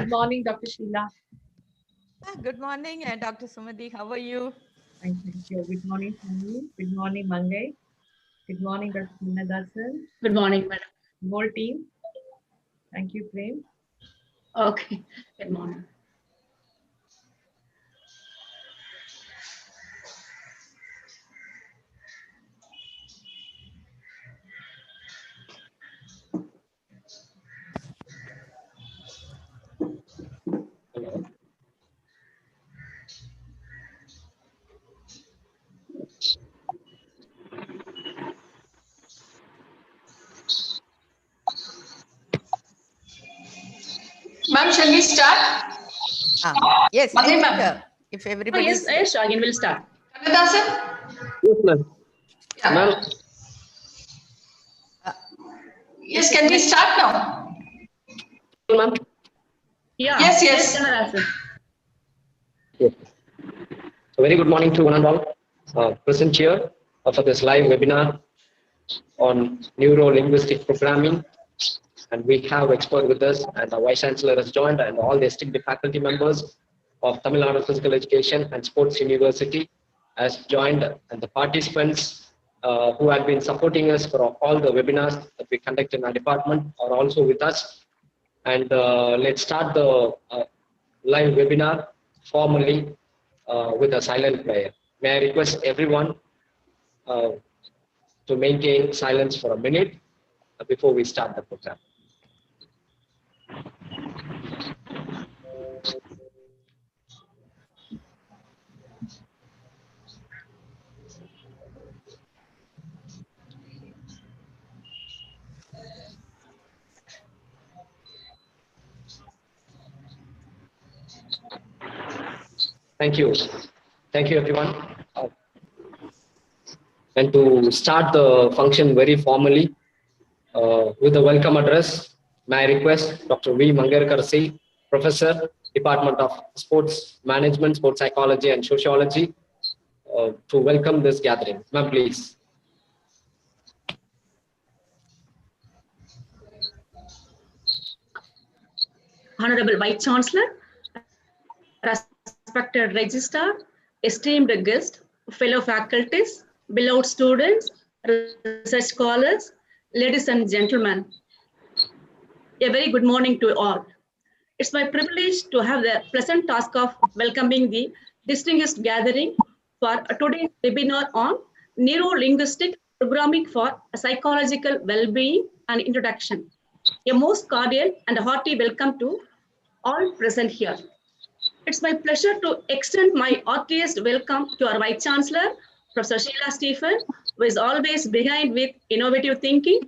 Good morning, Dr. Sheila. Good morning, Dr. Sumati. How are you? Thank you. Good morning, Sunny. Good morning, Mangai. Good morning, Dr. Nadasan. Good morning, madam. Whole team. Thank you, Prem. Okay. Good morning. Ma'am, shall we start? Yes, Okay, I ma'am. think if everybody Yes, again we'll start. Kanadasan? Yes, ma'am. Yeah. Ma'am, Yes, can we start now? ma'am. Yeah. Yes. Kannadasan. Yes. So very good morning to one and all. Present here for this live webinar on neuro-linguistic programming. And we have expert with us, and the Vice Chancellor has joined, and all the esteemed faculty members of Tamil Nadu Physical Education and Sports University has joined, and the participants who have been supporting us for all the webinars that we conduct in our department are also with us. And let's start the live webinar formally with a silent prayer. May I request everyone uh, to maintain silence for a minute before we start the program. Thank you. Thank you, everyone. And to start the function very formally with a welcome address, may I request Dr. V. Mangarkarsi, Professor, Department of Sports Management, Sports Psychology and Sociology, to welcome this gathering. Ma'am, please. Honorable Vice Chancellor, respected Registrar, esteemed guest, fellow faculties, beloved students, research scholars, ladies and gentlemen. A very good morning to all. It's my privilege to have the pleasant task of welcoming the distinguished gathering for today's webinar on neuro-linguistic programming for psychological well-being and introduction. A most cordial and hearty welcome to all present here. It's my pleasure to extend my heartiest welcome to our Vice Chancellor, Professor Sheila Stephen, who is always behind with innovative thinking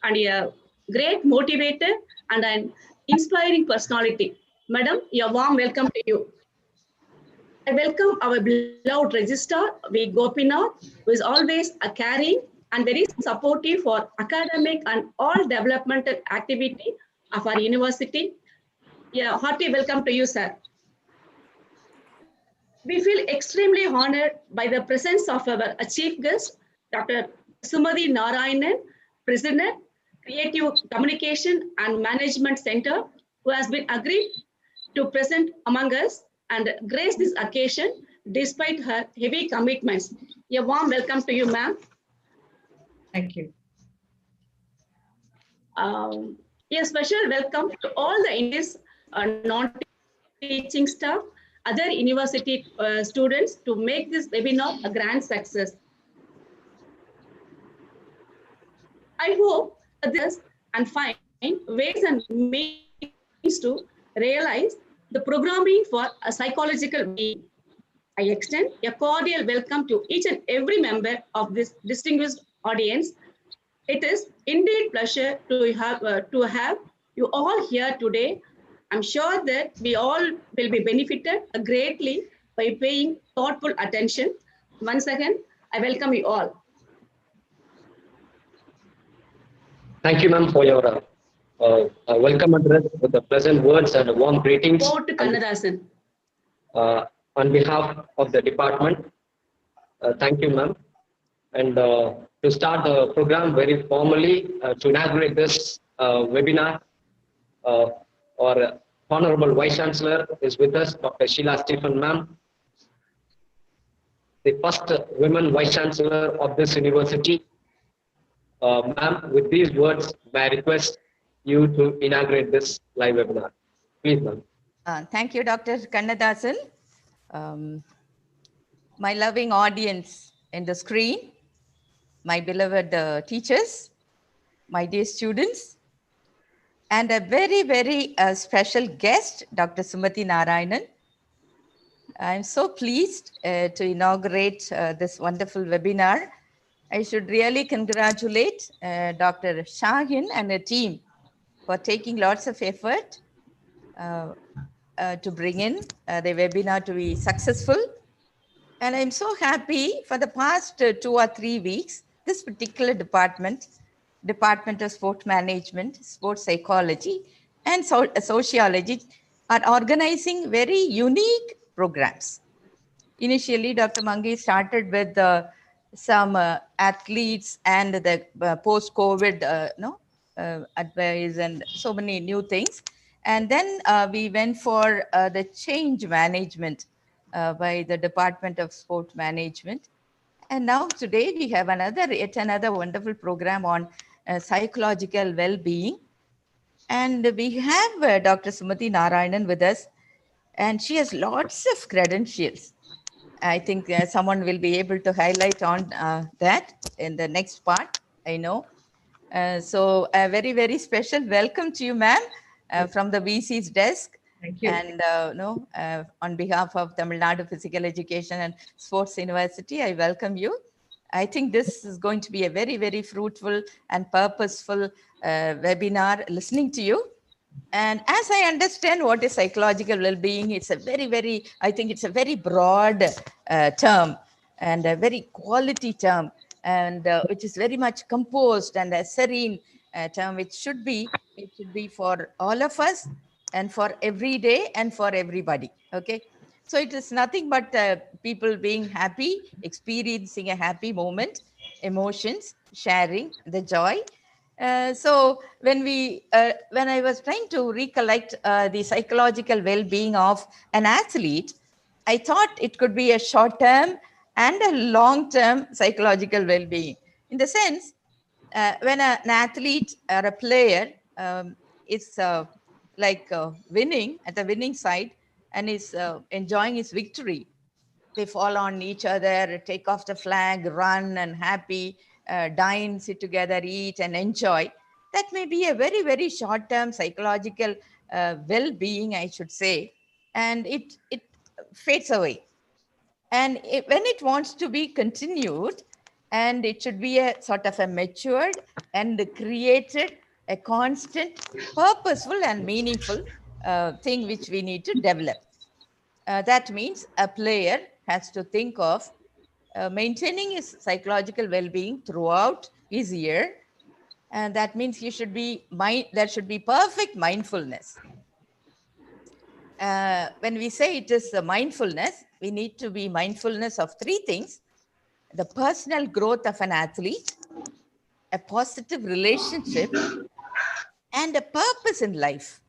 and a great motivator and an inspiring personality. Madam, a warm welcome to you. I welcome our beloved Registrar, V. Gopinath, who is always a caring and very supportive for academic and all developmental activity of our university. Yeah, hearty welcome to you, sir. We feel extremely honored by the presence of our chief guest, Dr. Sumati Narayanan, President, Creative Communication and Management Center, who has been agreed to present among us and grace this occasion despite her heavy commitments. A warm welcome to you, ma'am. Thank you. A special welcome to all the Indians, non-teaching staff, other university students to make this webinar a grand success. I hope this and find ways and means to realize the programming for a psychological being. I extend a cordial welcome to each and every member of this distinguished audience. It is indeed pleasure to have you all here today. I'm sure that we all will be benefited greatly by paying thoughtful attention. Once again, I welcome you all. Thank you, ma'am, for your welcome address with the pleasant words and warm greetings. Over to Kannadasan. On behalf of the department, thank you, ma'am. And to start the program very formally, to inaugurate this webinar, or Honorable Vice Chancellor is with us, Dr. Sheila Stephen, ma'am, the first women Vice Chancellor of this university. Ma'am, with these words, may I request you to inaugurate this live webinar. Please, ma'am. Thank you, Dr. Kannadasan. Um, my loving audience in the screen, my beloved teachers, my dear students, and a very, very special guest, Dr. Sumati Narayanan. I'm so pleased to inaugurate this wonderful webinar. I should really congratulate Dr. Shahin and her team for taking lots of effort to bring in the webinar to be successful. And I'm so happy for the past 2 or 3 weeks, this particular department, Department of Sport Management, Sports Psychology, and Sociology are organizing very unique programs. Initially, Dr. Mangi started with some athletes and the post-COVID advice and so many new things. And then we went for the change management by the Department of Sport Management. And now today we have yet another wonderful program on psychological well-being. And we have Dr. Sumati Narayanan with us, and she has lots of credentials. I think someone will be able to highlight on that in the next part, I know. So a very, very special welcome to you, ma'am, from the VC's desk. Thank you. And on behalf of Tamil Nadu Physical Education and Sports University, I welcome you. I think this is going to be a very, very fruitful and purposeful webinar listening to you. And as I understand what is psychological well-being, it's a very, very, I think it's a very broad term and a very quality term, and which is very much composed and a serene term. It should be for all of us and for every day and for everybody. Okay. So it is nothing but people being happy, experiencing a happy moment, emotions, sharing the joy. So when I was trying to recollect the psychological well-being of an athlete, I thought it could be a short-term and a long-term psychological well-being. In the sense, when an athlete or a player is winning at the winning side and is enjoying his victory, they fall on each other, take off the flag, run and happy, dine, sit together, eat and enjoy. That may be a very, very short-term psychological well-being, I should say, and it fades away. And when it wants to be continued, and it should be a sort of a matured and created, a constant, purposeful and meaningful thing which we need to develop. That means a player has to think of maintaining his psychological well-being throughout his year. And that means there should be perfect mindfulness. When we say it is mindfulness, we need to be mindfulness of 3 things: the personal growth of an athlete, a positive relationship, and a purpose in life.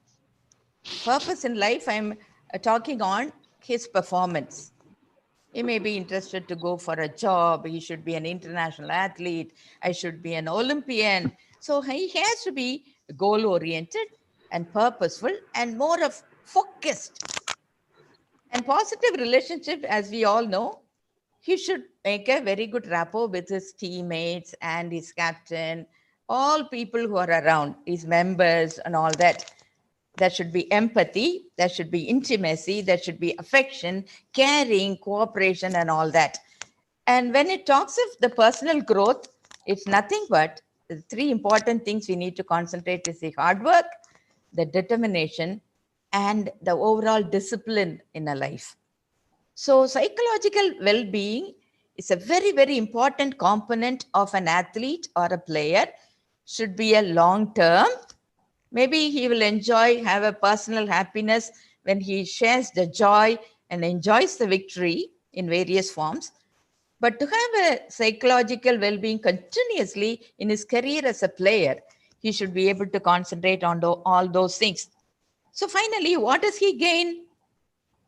Purpose in life, I'm talking on his performance. He may be interested to go for a job. He should be an international athlete. I should be an Olympian. So he has to be goal-oriented and purposeful and more of focused. And positive relationship, as we all know, he should make a very good rapport with his teammates and his captain, all people who are around, his members and all that. There should be empathy, there should be intimacy, there should be affection, caring, cooperation, and all that. And when it talks of the personal growth, it's nothing but the 3 important things we need to concentrate is the hard work, the determination, and the overall discipline in a life. So psychological well-being is a very, very important component of an athlete or a player. Should be a long-term. Maybe he will have a personal happiness when he shares the joy and enjoys the victory in various forms. But to have a psychological well-being continuously in his career as a player, he should be able to concentrate on all those things. So finally, what does he gain?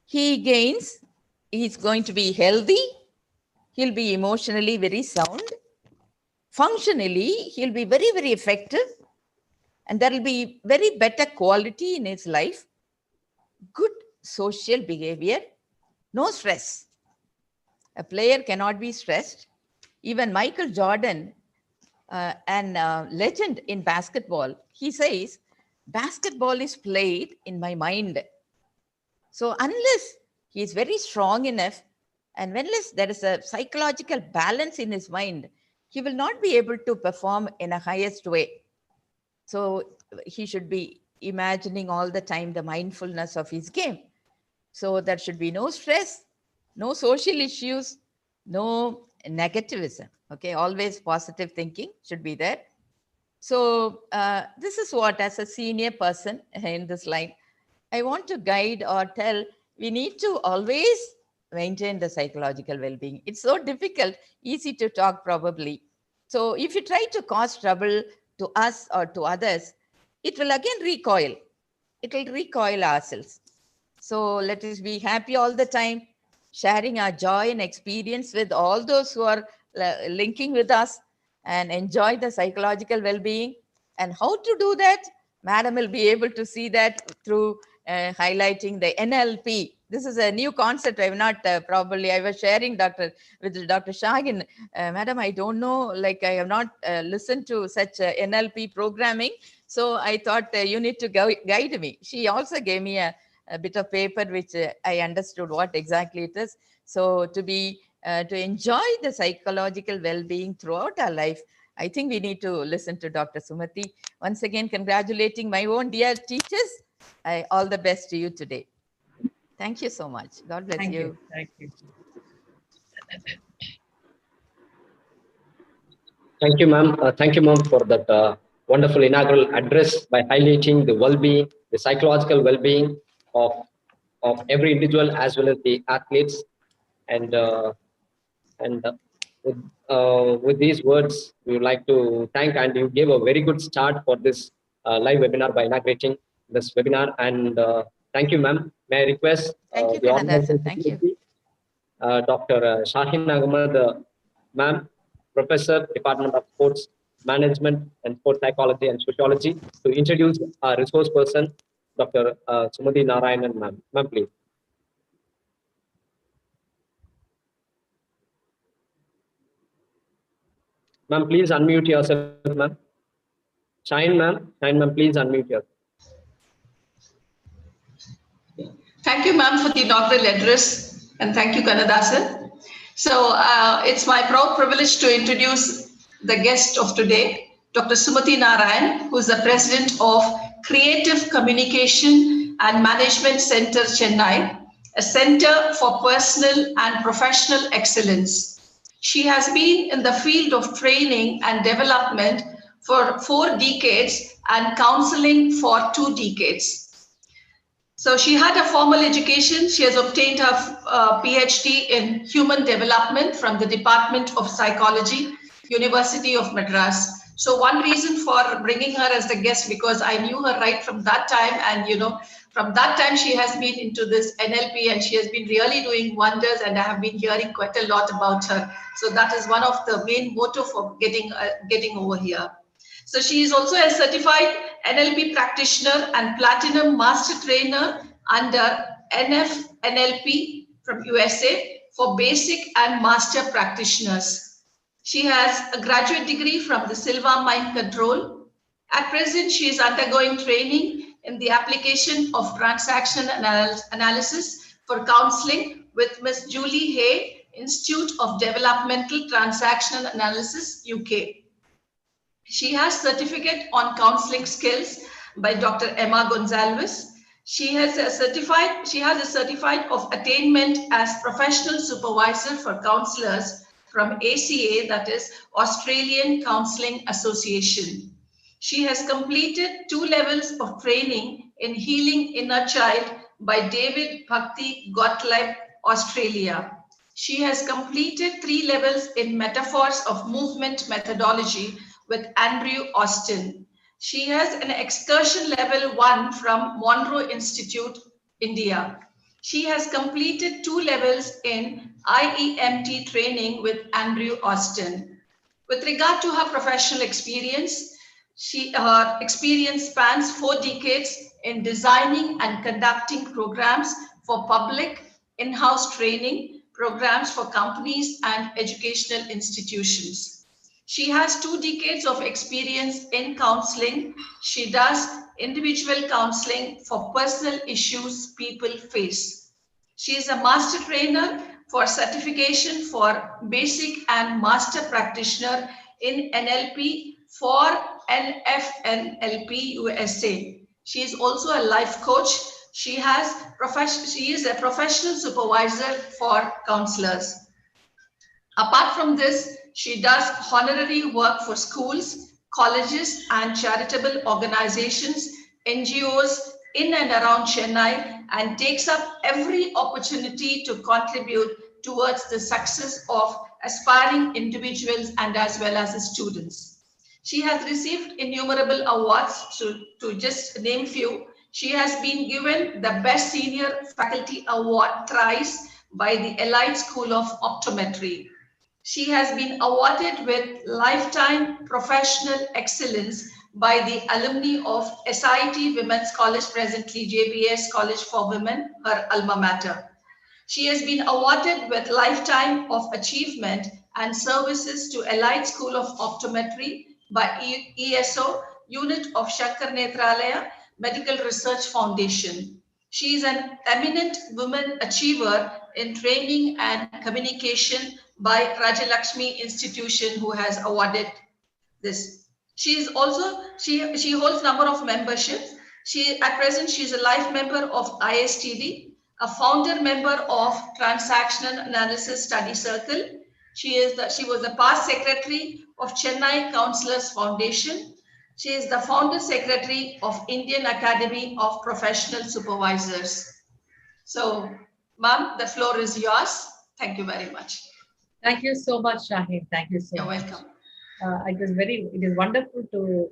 He gains, he's going to be healthy, he'll be emotionally very sound, functionally, he'll be very, very effective, and there will be very better quality in his life, good social behavior, no stress. A player cannot be stressed. Even Michael Jordan, an legend in basketball, he says, basketball is played in my mind. So unless he is very strong enough, and unless there is a psychological balance in his mind, he will not be able to perform in a highest way. So he should be imagining all the time the mindfulness of his game. So there should be no stress, no social issues, no negativism. Okay, always positive thinking should be there. So this is what, as a senior person in this line, I want to guide or tell, we need to always maintain the psychological well-being. It's so difficult, easy to talk probably. So if you try to cause trouble to us or to others, it will again recoil. It will recoil ourselves. So let us be happy all the time, sharing our joy and experience with all those who are linking with us, and enjoy the psychological well-being. And how to do that? Madam will be able to see that through highlighting the NLP. This is a new concept. I've not probably, I was sharing with Dr. Shagin. Madam, I don't know, like I have not listened to such NLP programming. So I thought you need to guide me. She also gave me a bit of paper which I understood what exactly it is. So to enjoy the psychological well-being throughout our life, I think we need to listen to Dr. Sumati. Once again, congratulating my own dear teachers. All the best to you today. Thank you so much. God bless Thank you. you. Thank you. Thank you, ma'am. Thank you, ma'am, for that wonderful inaugural address by highlighting the well-being, the psychological well-being of every individual as well as the athletes. And with these words, we would like to thank, and you gave a very good start for this live webinar by inaugurating this webinar. And thank you, ma'am. May I request Thank you, the organizing Kannadasan. Thank you. secretary, Dr. Shahin Ahmed, ma'am, Professor, Department of Sports Management and Sports Psychology and Sociology, to introduce our resource person, Dr. Sumati Narayanan, ma'am. Ma'am, please. Ma'am, please unmute yourself, ma'am. Shine, ma'am. Shine, ma'am, please unmute yourself. Thank you, ma'am, for the inaugural address, and thank you, Kannadasan. So it's my proud privilege to introduce the guest of today, Dr. Sumati Narayan, who is the president of Creative Communication and Management Center, Chennai, a center for personal and professional excellence. She has been in the field of training and development for 4 decades and counseling for 2 decades. So she had a formal education. She has obtained her PhD in human development from the Department of Psychology, University of Madras. So one reason for bringing her as the guest, because I knew her right from that time, and from that time she has been into this NLP, and she has been really doing wonders, and I have been hearing quite a lot about her. So that is one of the main motto for getting over here. So she is also a certified NLP practitioner and platinum master trainer under NLP from USA for basic and master practitioners. She has a graduate degree from the Silva Mind Control. At present, she is undergoing training in the application of transaction analysis for counseling with Ms. Julie Hay, Institute of Developmental Transaction Analysis, UK. She has certificate on counseling skills by Dr. Emma Gonzalez. She has a certificate of attainment as professional supervisor for counselors from ACA, that is Australian Counselling Association. She has completed 2 levels of training in healing inner child by David Bhakti Gottlieb, Australia. She has completed 3 levels in metaphors of movement methodology with Andrew Austin. She has an excursion level 1 from Monroe Institute, India. She has completed 2 levels in IEMT training with Andrew Austin. With regard to her professional experience, her experience spans 4 decades in designing and conducting programs for public, in-house training, programs for companies and educational institutions. She has 2 decades of experience in counseling. She does individual counseling for personal issues people face. She is a master trainer for certification for basic and master practitioner in NLP for NFNLP USA. She is also a life coach. She is a professional supervisor for counselors. Apart from this, she does honorary work for schools, colleges, and charitable organizations, NGOs in and around Chennai, and takes up every opportunity to contribute towards the success of aspiring individuals and as well as the students. She has received innumerable awards, to just name few. She has been given the Best Senior Faculty Award thrice by the Elite School of Optometry. She has been awarded with Lifetime Professional Excellence by the alumni of SIT Women's College, presently JBS College for Women, her alma mater. She has been awarded with Lifetime of Achievement and Services to Elite School of Optometry by ESO, Unit of Shankar Nethralaya Medical Research Foundation. She is an eminent woman achiever in training and communication by Rajalakshmi Institution, who has awarded this. She holds number of memberships. At present she is a life member of ISTD, a founder member of Transactional Analysis Study Circle. She was the past secretary of Chennai Counselors Foundation. She is the founder secretary of Indian Academy of Professional Supervisors. So, ma'am, the floor is yours. Thank you very much. Thank you so much, Shaheen. Thank you so much. You're welcome. It is wonderful to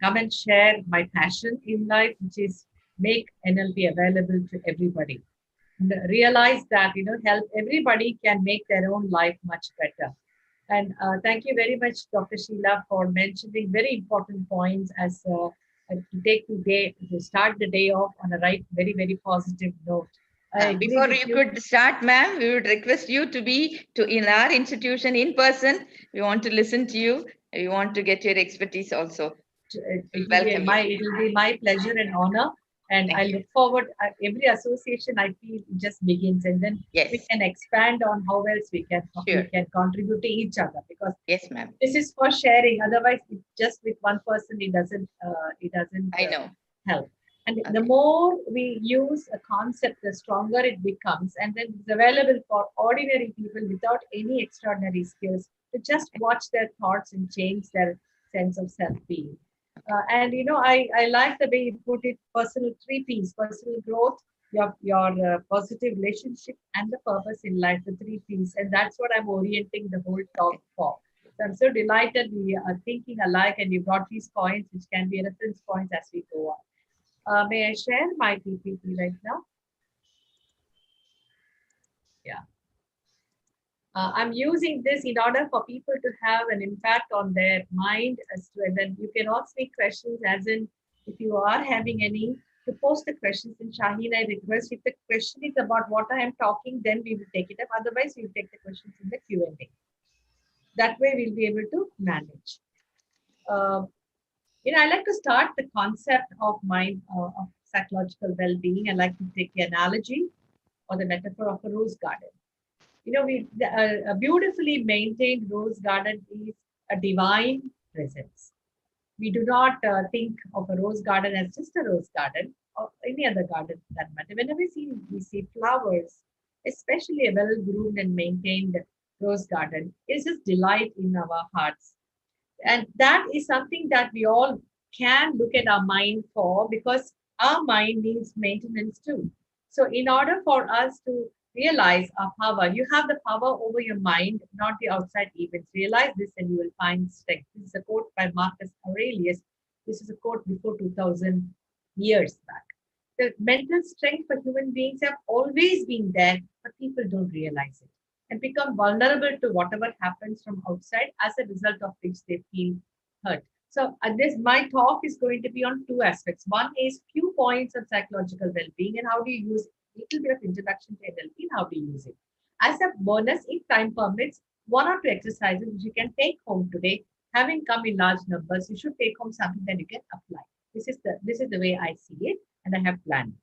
come and share my passion in life, which is make NLP available to everybody. And realize that, help everybody can make their own life much better. And thank you very much, Dr. Sheila, for mentioning very important points as to start the day off on a very, very positive note. Before you could start, ma'am, we would request you to be in our institution in person. We want to listen to you. We want to get your expertise also. It will be my pleasure and honor. And I look forward. Every association, I feel, just begins, and then we can expand on how else we can contribute to each other. Because ma'am, this is for sharing. Otherwise, just with one person, it doesn't help. And the more we use a concept, the stronger it becomes, and then it's available for ordinary people without any extraordinary skills to just watch their thoughts and change their sense of self-being. And I like the way you put it: personal 3 Ps: personal growth, your positive relationship, and the purpose in life. The 3 Ps, and that's what I'm orienting the whole talk for. So I'm so delighted we are thinking alike, and you brought these points, which can be reference points as we go on. May I share my PPT right now? Yeah. I'm using this in order for people to have an impact on their mind, as to, and then you can ask me questions, as in, if you are having any, to post the questions. And Shaheen, I request, if the question is about what I am talking, then we will take it up. Otherwise, we'll take the questions in the Q&A. That way, we'll be able to manage. I like to start the concept of mind, of psychological well-being. I like to take the analogy or the metaphor of a rose garden. A beautifully maintained rose garden is a divine presence. We do not think of a rose garden as just a rose garden or any other garden for that matter. Whenever we see flowers, especially a well-groomed and maintained rose garden, it's just delight in our hearts. And that is something that we all can look at our mind for, because our mind needs maintenance too. So in order for us to realize our power, you have the power over your mind, not the outside events. Realize this and you will find strength. This is a quote by Marcus Aurelius, This is a quote before 2000 years back. The mental strength for human beings have always been there, but people don't realize it and become vulnerable to whatever happens from outside, as a result of which they feel hurt. So this my talk is going to be on two aspects. One is few points on psychological well-being and how do you use little bit of introduction to NLP and how to use it. As a bonus, if time permits, one or two exercises which you can take home today. Having come in large numbers, you should take home something that you can apply. This is the way I see it, and I have planned.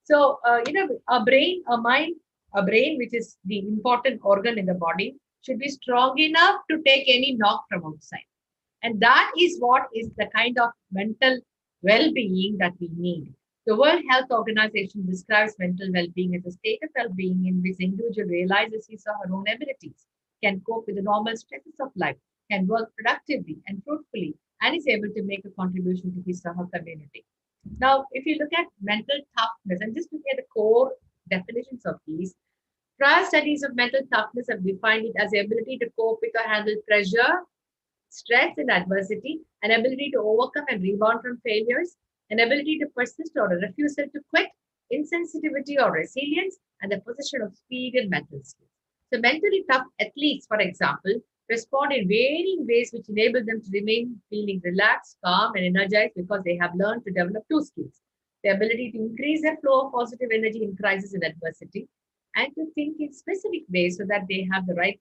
So, a brain, which is the important organ in the body, should be strong enough to take any knock from outside. And that is what is the kind of mental well-being that we need. The World Health Organization describes mental well-being as a state of well-being in which the individual realizes his or her own abilities, can cope with the normal stresses of life, can work productively and fruitfully, and is able to make a contribution to his or her community. Now, if you look at mental toughness, and just looking at the core definitions of these, prior studies of mental toughness have defined it as the ability to cope with or handle pressure, stress, and adversity, an ability to overcome and rebound from failures, an ability to persist or a refusal to quit, insensitivity or resilience, and the possession of speed and mental skills. So, mentally tough athletes, for example, respond in varying ways which enable them to remain feeling relaxed, calm, and energized because they have learned to develop two skills: the ability to increase their flow of positive energy in crisis and adversity, and to think in specific ways so that they have the right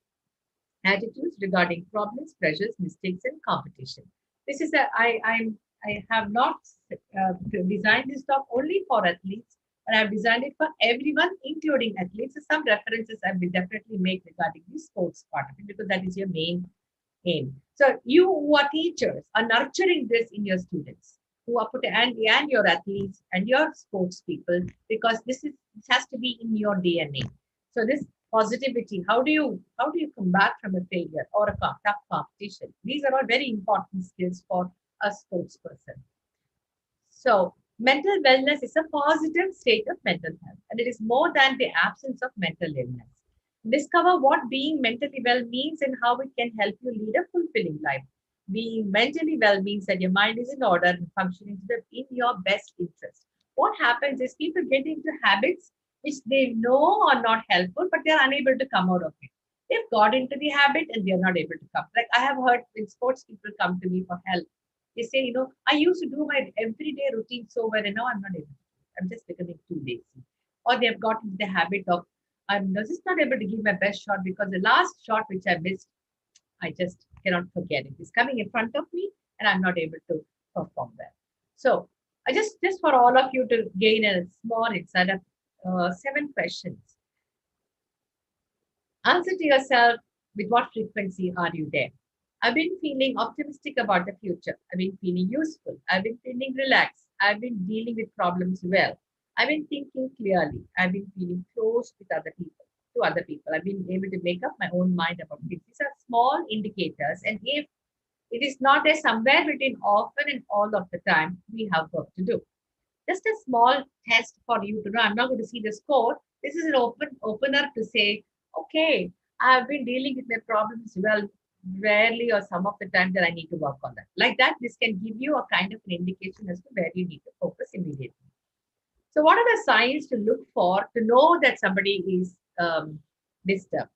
attitudes regarding problems, pressures, mistakes, and competition. This is I have not designed this talk only for athletes, but I've designed it for everyone, including athletes. So some references I will definitely make regarding the sports part of it because that is your main aim. So you who are teachers are nurturing this in your students who are put and your athletes and your sports people because this has to be in your DNA. So this positivity, how do you come back from a failure or a tough competition? These are all very important skills for a sports person. So mental wellness is a positive state of mental health, and it is more than the absence of mental illness. Discover what being mentally well means and how it can help you lead a fulfilling life. Being mentally well means that your mind is in order and functioning in your best interest. What happens is people get into habits which they know are not helpful, but they're unable to come out of it. They've got into the habit and they're not able to come. Like I have heard when sports people come to me for help, they say, I used to do my everyday routine so well, and now I'm not able to. I'm just becoming too lazy. Or they've got into the habit of, I'm just not able to give my best shot because the last shot which I missed, I just cannot forget it. It's coming in front of me and I'm not able to perform well. So I just for all of you to gain a small insight of 7 questions. Answer to yourself, with what frequency are you there? I've been feeling optimistic about the future. I've been feeling useful. I've been feeling relaxed. I've been dealing with problems well. I've been thinking clearly. I've been feeling close with other people, to other people. I've been able to make up my own mind about things. These are small indicators. And if it is not there somewhere between often and all of the time, we have work to do. Just a small test for you to know. I'm not going to see the score. This is an opener to say, okay, I've been dealing with my problems well, rarely or some of the time that I need to work on that. Like that, this can give you a kind of an indication as to where you need to focus immediately. So what are the signs to look for to know that somebody is disturbed?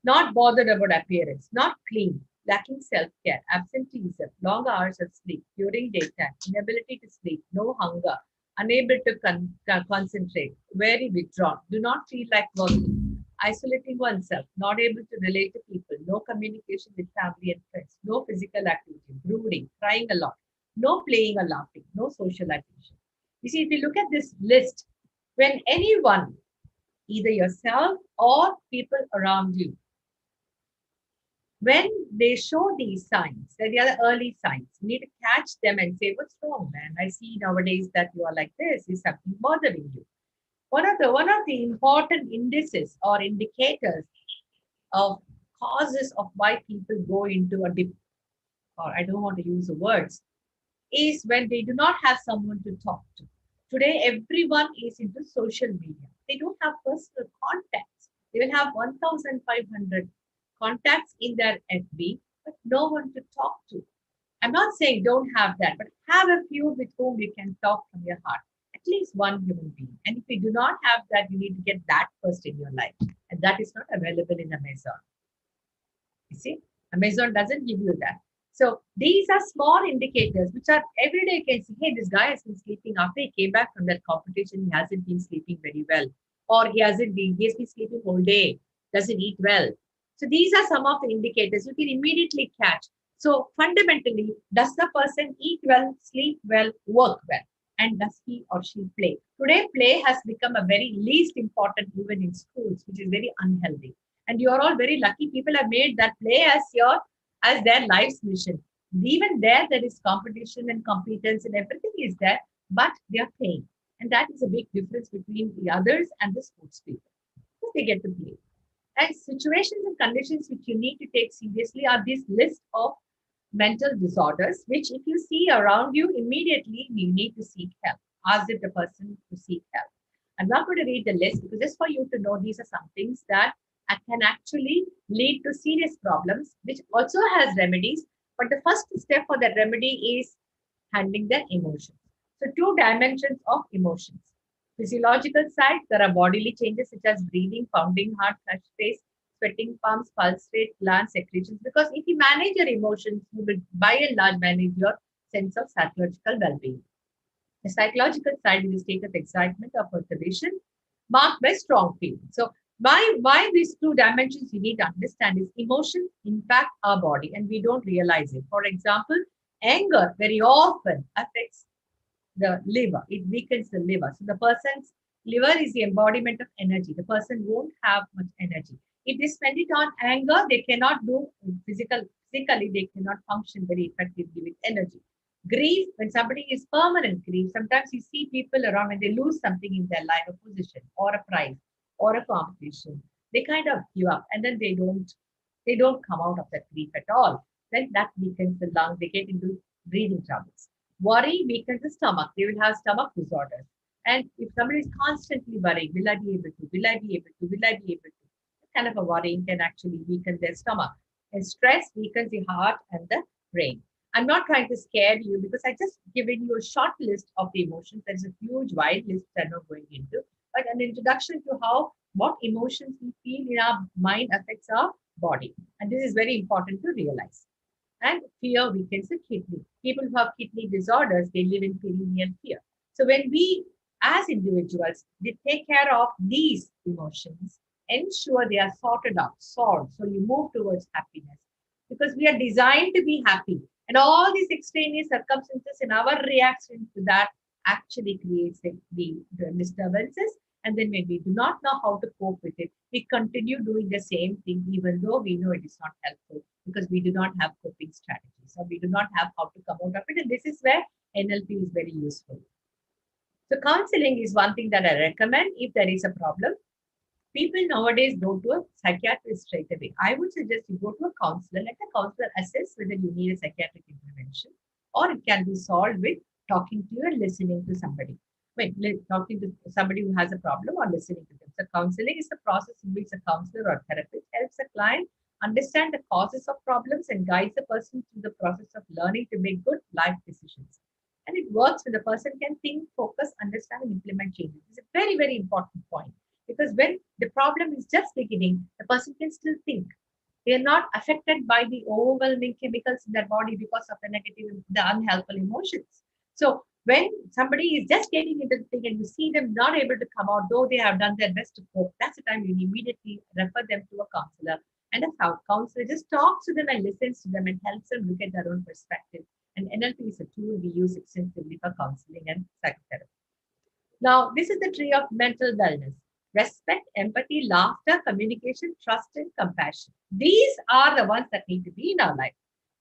Not bothered about appearance, not clean, lacking self-care, absenteeism, long hours of sleep during daytime, inability to sleep, no hunger, unable to concentrate, very withdrawn, do not feel like working, isolating oneself, not able to relate to people, no communication with family and friends, no physical activity, brooding, crying a lot, no playing or laughing, no socialization. You see, if you look at this list, when anyone, either yourself or people around you, when they show these signs, they are the early signs. You need to catch them and say, what's wrong, man? I see nowadays that you are like this. Is something bothering you? One of the important indices or indicators of causes of why people go into a dip, or I don't want to use the words, is when they do not have someone to talk to. Today, everyone is into social media. They don't have personal contacts. They will have 1,500 contacts in their FB, but no one to talk to. I'm not saying don't have that, but have a few with whom you can talk from your heart. At least one human being. And if you do not have that, you need to get that first in your life. And that is not available in Amazon. You see, Amazon doesn't give you that. So these are small indicators which are every day you can see, hey, this guy has been sleeping after he came back from that competition. He hasn't been sleeping very well, or he has been sleeping all day, doesn't eat well. So these are some of the indicators you can immediately catch. So fundamentally, does the person eat well, sleep well, work well? And does he or she play? Today, play has become a very least important even in schools, which is very unhealthy. And you are all very lucky. People have made that play as their life's mission. Even there is competition and competence and everything is there, but they are playing. And that is a big difference between the others and the sports people. Because they get to play. And situations and conditions which you need to take seriously are this list of mental disorders, which if you see around you, immediately you need to seek help. Ask the person to seek help. I'm not going to read the list because just for you to know, these are some things that can actually lead to serious problems, which also has remedies. But the first step for that remedy is handling their emotions. So two dimensions of emotions. Physiological side, there are bodily changes such as breathing, pounding heart, flush face, sweating palms, pulse rate, gland secretions. Because if you manage your emotions, you will by and large manage your sense of psychological well-being. The psychological side is a state of excitement or perturbation marked by strong feelings. So why these two dimensions you need to understand is emotions impact our body and we don't realize it. For example, anger very often affects the liver. It weakens the liver. So the person's liver is the embodiment of energy. The person won't have much energy. If they spend it on anger, they cannot do physically, they cannot function very effectively with energy. Grief, when somebody is permanent grief, sometimes you see people around when they lose something in their life, a position or a prize or a competition, they kind of give up and then they don't come out of that grief at all. Then that weakens the lung, they get into breathing troubles. Worry weakens the stomach, they will have stomach disorders. And if somebody is constantly worrying, will I be able to, will I be able to, will I be able to, kind of a worrying can actually weaken their stomach. And stress weakens the heart and the brain. I'm not trying to scare you because I just given you a short list of the emotions. There's a huge wide list I'm not going into, but an introduction to what emotions we feel in our mind affects our body. And this is very important to realize. And fear weakens the kidney. People who have kidney disorders, they live in perennial fear. So when we, as individuals, they take care of these emotions, ensure they are sorted out, solved. So you move towards happiness because we are designed to be happy. And all these extraneous circumstances and our reaction to that actually creates the disturbances. And then when we do not know how to cope with it, we continue doing the same thing, even though we know it is not helpful because we do not have coping strategies or we do not have how to come out of it. And this is where NLP is very useful. So counseling is one thing that I recommend if there is a problem. People nowadays go to a psychiatrist straight away. I would suggest you go to a counselor, let the counselor assess whether you need a psychiatric intervention or it can be solved with talking to you and listening to somebody. Talking to somebody who has a problem or listening to them. So counseling is the process in which a counselor or therapist helps a client understand the causes of problems and guides the person through the process of learning to make good life decisions. And it works when the person can think, focus, understand, and implement changes. It's a very, very important point. Because when the problem is just beginning, the person can still think. They are not affected by the overwhelming chemicals in their body because of the unhelpful emotions. So when somebody is just getting into the thing and you see them not able to come out, though they have done their best to cope, that's the time you immediately refer them to a counselor. And a counselor just talks to them and listens to them and helps them look at their own perspective. And NLP is a tool we use extensively for counseling and psychotherapy. Now, this is the tree of mental wellness. Respect, empathy, laughter, communication, trust, and compassion. These are the ones that need to be in our life.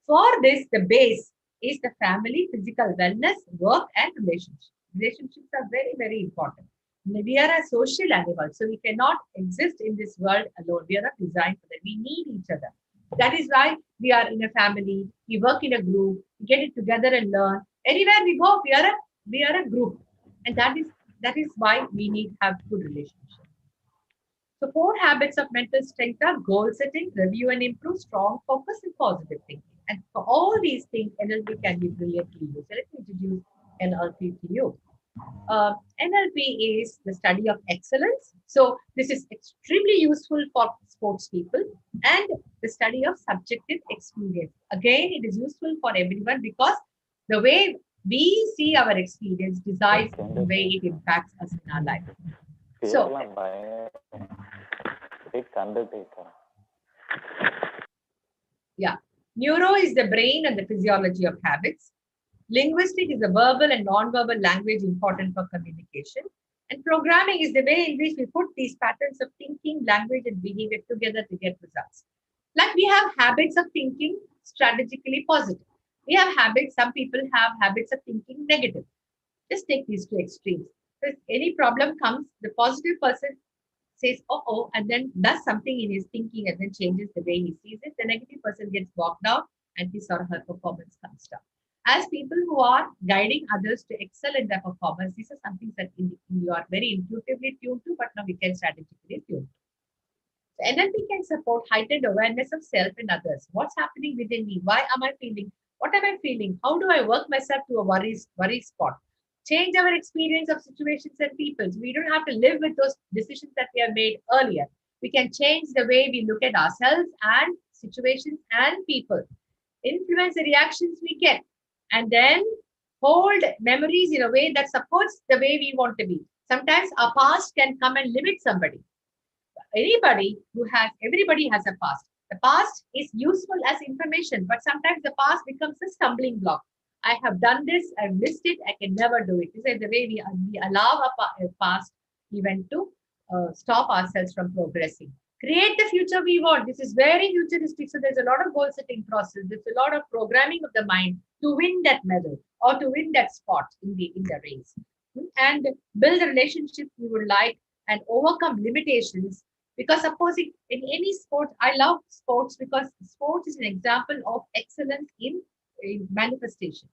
For this, the base is the family, physical wellness, work, and relationships. Relationships are very, very important. We are a social animal, so we cannot exist in this world alone. We are not designed for that. We need each other. That is why we are in a family, we work in a group, we get it together and learn. Anywhere we go, we are a group. And that is why we need to have good relationships. So 4 habits of mental strength are goal setting, review and improve, strong focus, and positive thinking. And for all these things, NLP can be brilliantly used. So let me introduce NLP to you. NLP is the study of excellence. So this is extremely useful for sports people, and the study of subjective experience. Again, it is useful for everyone because the way we see our experience decides the way it impacts us in our life. So, yeah, neuro is the brain and the physiology of habits. Linguistic is the verbal and non-verbal language important for communication. And programming is the way in which we put these patterns of thinking, language, and behavior together to get results. Like we have habits of thinking strategically positive. We have habits, some people have habits of thinking negative. Just take these two extremes. So if any problem comes, the positive person says, oh, and then does something in his thinking and then changes the way he sees it. The negative person gets walked out and his or her performance comes down. As people who are guiding others to excel in their performance, these are some things that you are very intuitively tuned to, but now we can strategically tune to. So NLP can support heightened awareness of self and others. What's happening within me? Why am I feeling? What am I feeling? How do I work myself to a worry spot? Change our experience of situations and people. So we don't have to live with those decisions that we have made earlier. We can change the way we look at ourselves and situations and people. Influence the reactions we get, and then hold memories in a way that supports the way we want to be. Sometimes our past can come and limit somebody. Everybody has a past. The past is useful as information, but sometimes the past becomes a stumbling block. I have done this, I've missed it, I can never do it. This is the way we allow a past event to stop ourselves from progressing. Create the future we want. This is very futuristic. So there's a lot of goal setting process. There's a lot of programming of the mind to win that medal or to win that spot in the race. And build the relationships we would like and overcome limitations. Because supposing in any sport, I love sports because sports is an example of excellence in manifestation.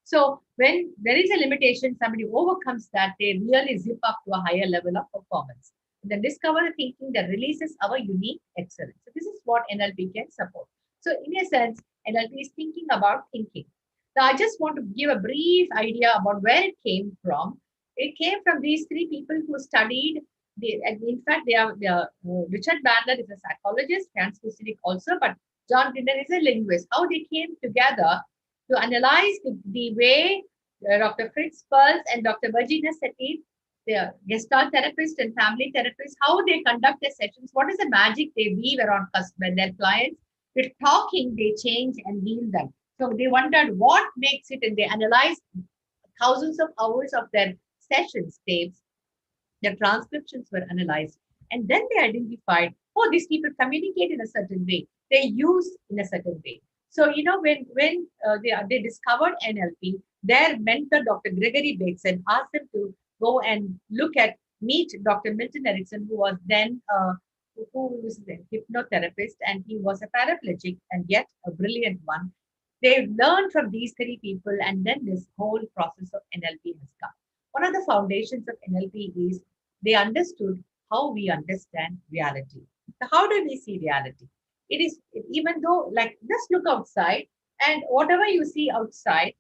So when there is a limitation, somebody overcomes that, they really zip up to a higher level of performance. And then discover the thinking that releases our unique excellence. So this is what NLP can support. So in a sense, NLP is thinking about thinking. Now I just want to give a brief idea about where it came from. It came from these three people who studied. In fact, they are Richard Bandler is a psychologist, Hans Kusirik also, but John Grinder is a linguist. How they came together to analyze the way Dr. Fritz Perls and Dr. Virginia Sethi, the gestalt therapist and family therapist, how they conduct their sessions, what is the magic they weave around customers, their clients. With talking, they change and heal them. So they wondered what makes it, and they analyzed thousands of hours of their sessions, tapes. Their transcriptions were analyzed, and then they identified, oh, these people communicate in a certain way. They use in a certain way. So, when they discovered NLP, their mentor, Dr. Gregory Bateson, asked them to go and meet Dr. Milton Erickson, who was then who was a hypnotherapist, and he was a paraplegic and yet a brilliant one. They learned from these three people, and then this whole process of NLP has come. One of the foundations of NLP is they understood how we understand reality. So how do we see reality? It is, even though, like, just look outside, and whatever you see outside,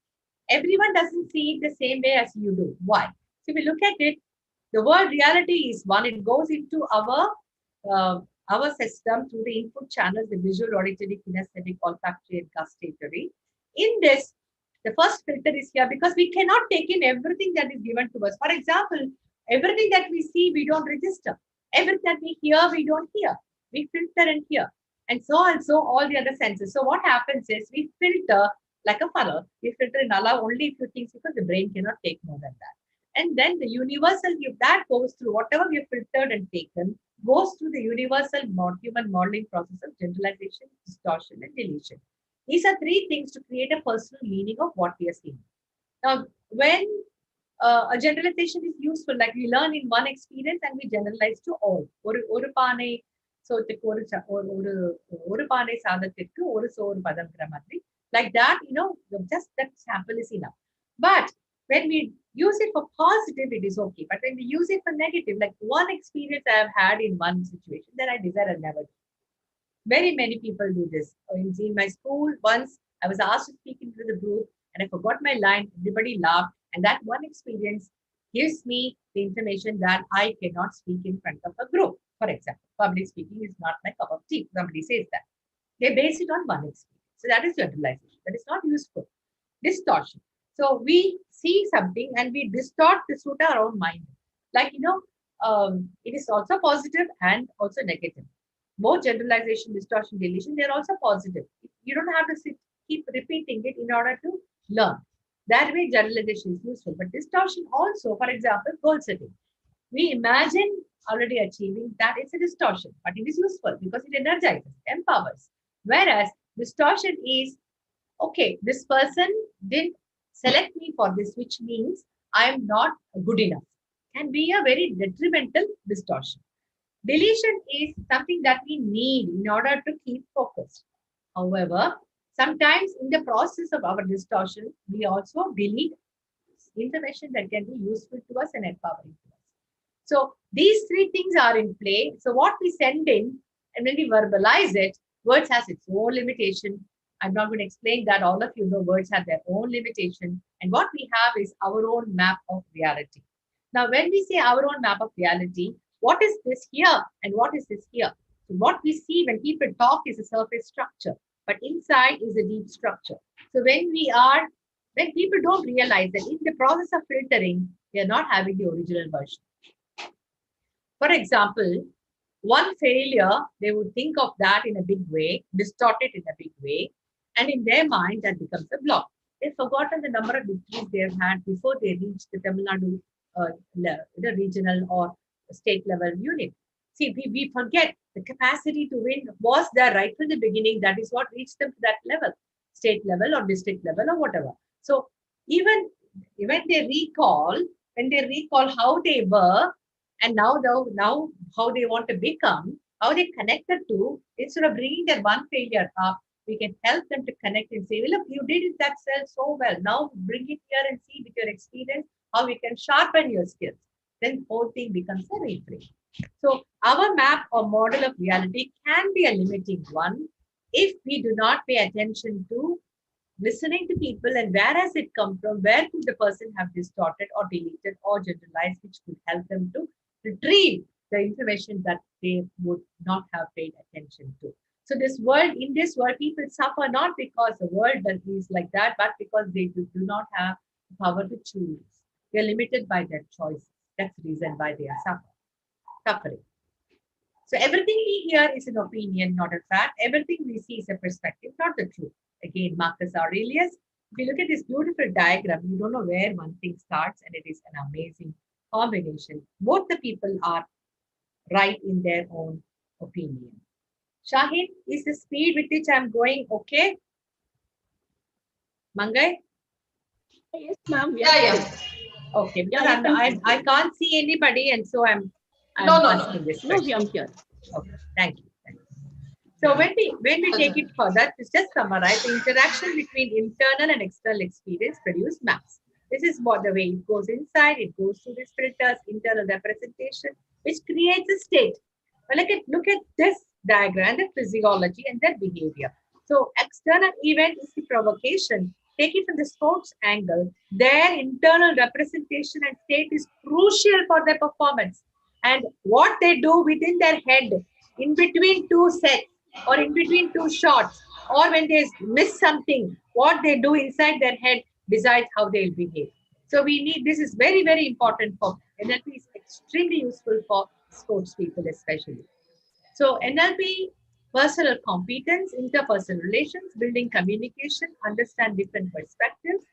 everyone doesn't see it the same way as you do. Why? So if we look at it, the word reality is one. It goes into our system through the input channels, the visual, auditory, kinesthetic, olfactory, and gustatory. In this, the first filter is here because we cannot take in everything that is given to us. For example, everything that we see, we don't register. Everything that we hear, we don't hear. We filter and hear. And so also all the other senses. So what happens is we filter like a funnel. We filter and allow only a few things because the brain cannot take more than that. And then the universal, if that goes through whatever we have filtered and taken, goes through the universal human modeling process of generalization, distortion, and deletion. These are three things to create a personal meaning of what we are seeing. Now, when a generalization is useful, like we learn in one experience and we generalize to all. ஒரு பானை சோத்துக்கு ஒரு பானை சாதத்திற்கு ஒரு சோறு பதம்ங்கிற மாதிரி. Like that, just that sample is enough. But when we use it for positive, it is okay. But when we use it for negative, like one experience I have had in one situation, then I desire I'll never do. Very many people do this. In my school, once I was asked to speak into the group and I forgot my line. Everybody laughed. And that one experience gives me the information that I cannot speak in front of a group. For example, public speaking is not my cup of tea. Somebody says that. They base it on one experience. So that is generalization. That is not useful. Distortion. So we see something and we distort to suit our own mind. Like, it is also positive and also negative. Both generalization, distortion, deletion, they're also positive. You don't have to keep repeating it in order to learn. That way, generalization is useful. But distortion also, for example, goal setting. We imagine already achieving that, it's a distortion, but it is useful because it energizes, empowers. Whereas distortion is, okay, this person didn't select me for this, which means I am not good enough. Can be a very detrimental distortion. Deletion is something that we need in order to keep focused. However, sometimes in the process of our distortion, we also delete information that can be useful to us and empowering to us. So these three things are in play. So what we send in and when we verbalize it, words has its own limitation. I'm not going to explain that. All of you know words have their own limitation. And what we have is our own map of reality. Now, when we say our own map of reality, what is this here and what is this here? So what we see when people talk is a surface structure, but inside is a deep structure. So when people don't realize that in the process of filtering, they are not having the original version. For example, one failure, they would think of that in a big way, distort it in a big way, and in their mind, that becomes a block. They've forgotten the number of victories they've had before they reached the Tamil Nadu, the regional or state level unit. See, we forget the capacity to win was there right from the beginning. That is what reached them to that level, state level or district level or whatever. So even when they recall how they were, and now how they want to become, how they connected to, instead of bringing that one failure up, we can help them to connect and say, well, look, you did it that so well. Now bring it here and see with your experience how we can sharpen your skills. Then whole thing becomes a reframe. So our map or model of reality can be a limiting one if we do not pay attention to listening to people and where has it come from, where could the person have distorted or deleted or generalized, which could help them to retrieve the information that they would not have paid attention to. So in this world, people suffer not because the world is like that, but because they do not have the power to choose. They're limited by their choices. That's the reason why they are suffering. So everything we hear is an opinion, not a fact. Everything we see is a perspective, not the truth. Again, Marcus Aurelius. If you look at this beautiful diagram, you don't know where one thing starts, and it is an amazing combination. Both the people are right in their own opinion. Shahid, is the speed with which I'm going okay? Mangai? Yes, ma'am. Yeah. Okay, because I can't see anybody, and so I'm asking this No, question. I'm here. Okay, thank you. So when we take it further, to just summarize, the interaction between internal and external experience produce maps. This is what the way it goes inside, it goes through these filters, internal representation, which creates a state. But look at this diagram, the physiology and their behavior. So external event is the provocation. Take it from the sports angle. Their internal representation and state is crucial for their performance. And what they do within their head, in between two sets, or in between two shots, or when they miss something, what they do inside their head decides how they'll behave. So this is very, very important for NLP, is extremely useful for sports people especially. So NLP, personal competence, interpersonal relations, building communication, understand different perspectives,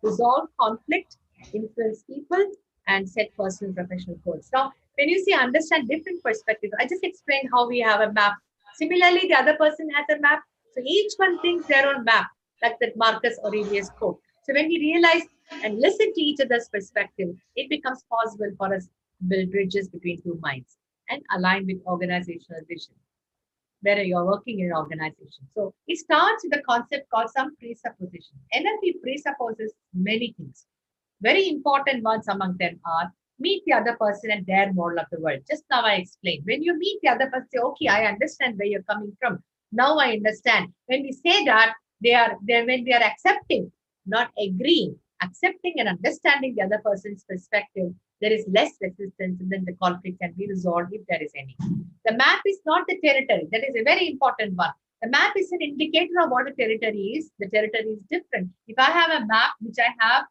resolve conflict, influence people, and set personal professional goals. Now, when you say understand different perspectives, I just explained how we have a map. Similarly, the other person has a map. So each one thinks their own map, like that Marcus Aurelius quote. So when we realize and listen to each other's perspective, it becomes possible for us to build bridges between two minds and align with organizational vision, whether you're working in an organization. So it starts with a concept called some presupposition. NLP presupposes many things. Very important ones among them are meet the other person and their model of the world. Just now I explained. When you meet the other person, say, okay, I understand where you're coming from. Now I understand. When we say that, when they are accepting, not agreeing, accepting and understanding the other person's perspective, there is less resistance, and then the conflict can be resolved if there is any. The map is not the territory. That is a very important one. The map is an indicator of what the territory is. The territory is different. If I have a map which I have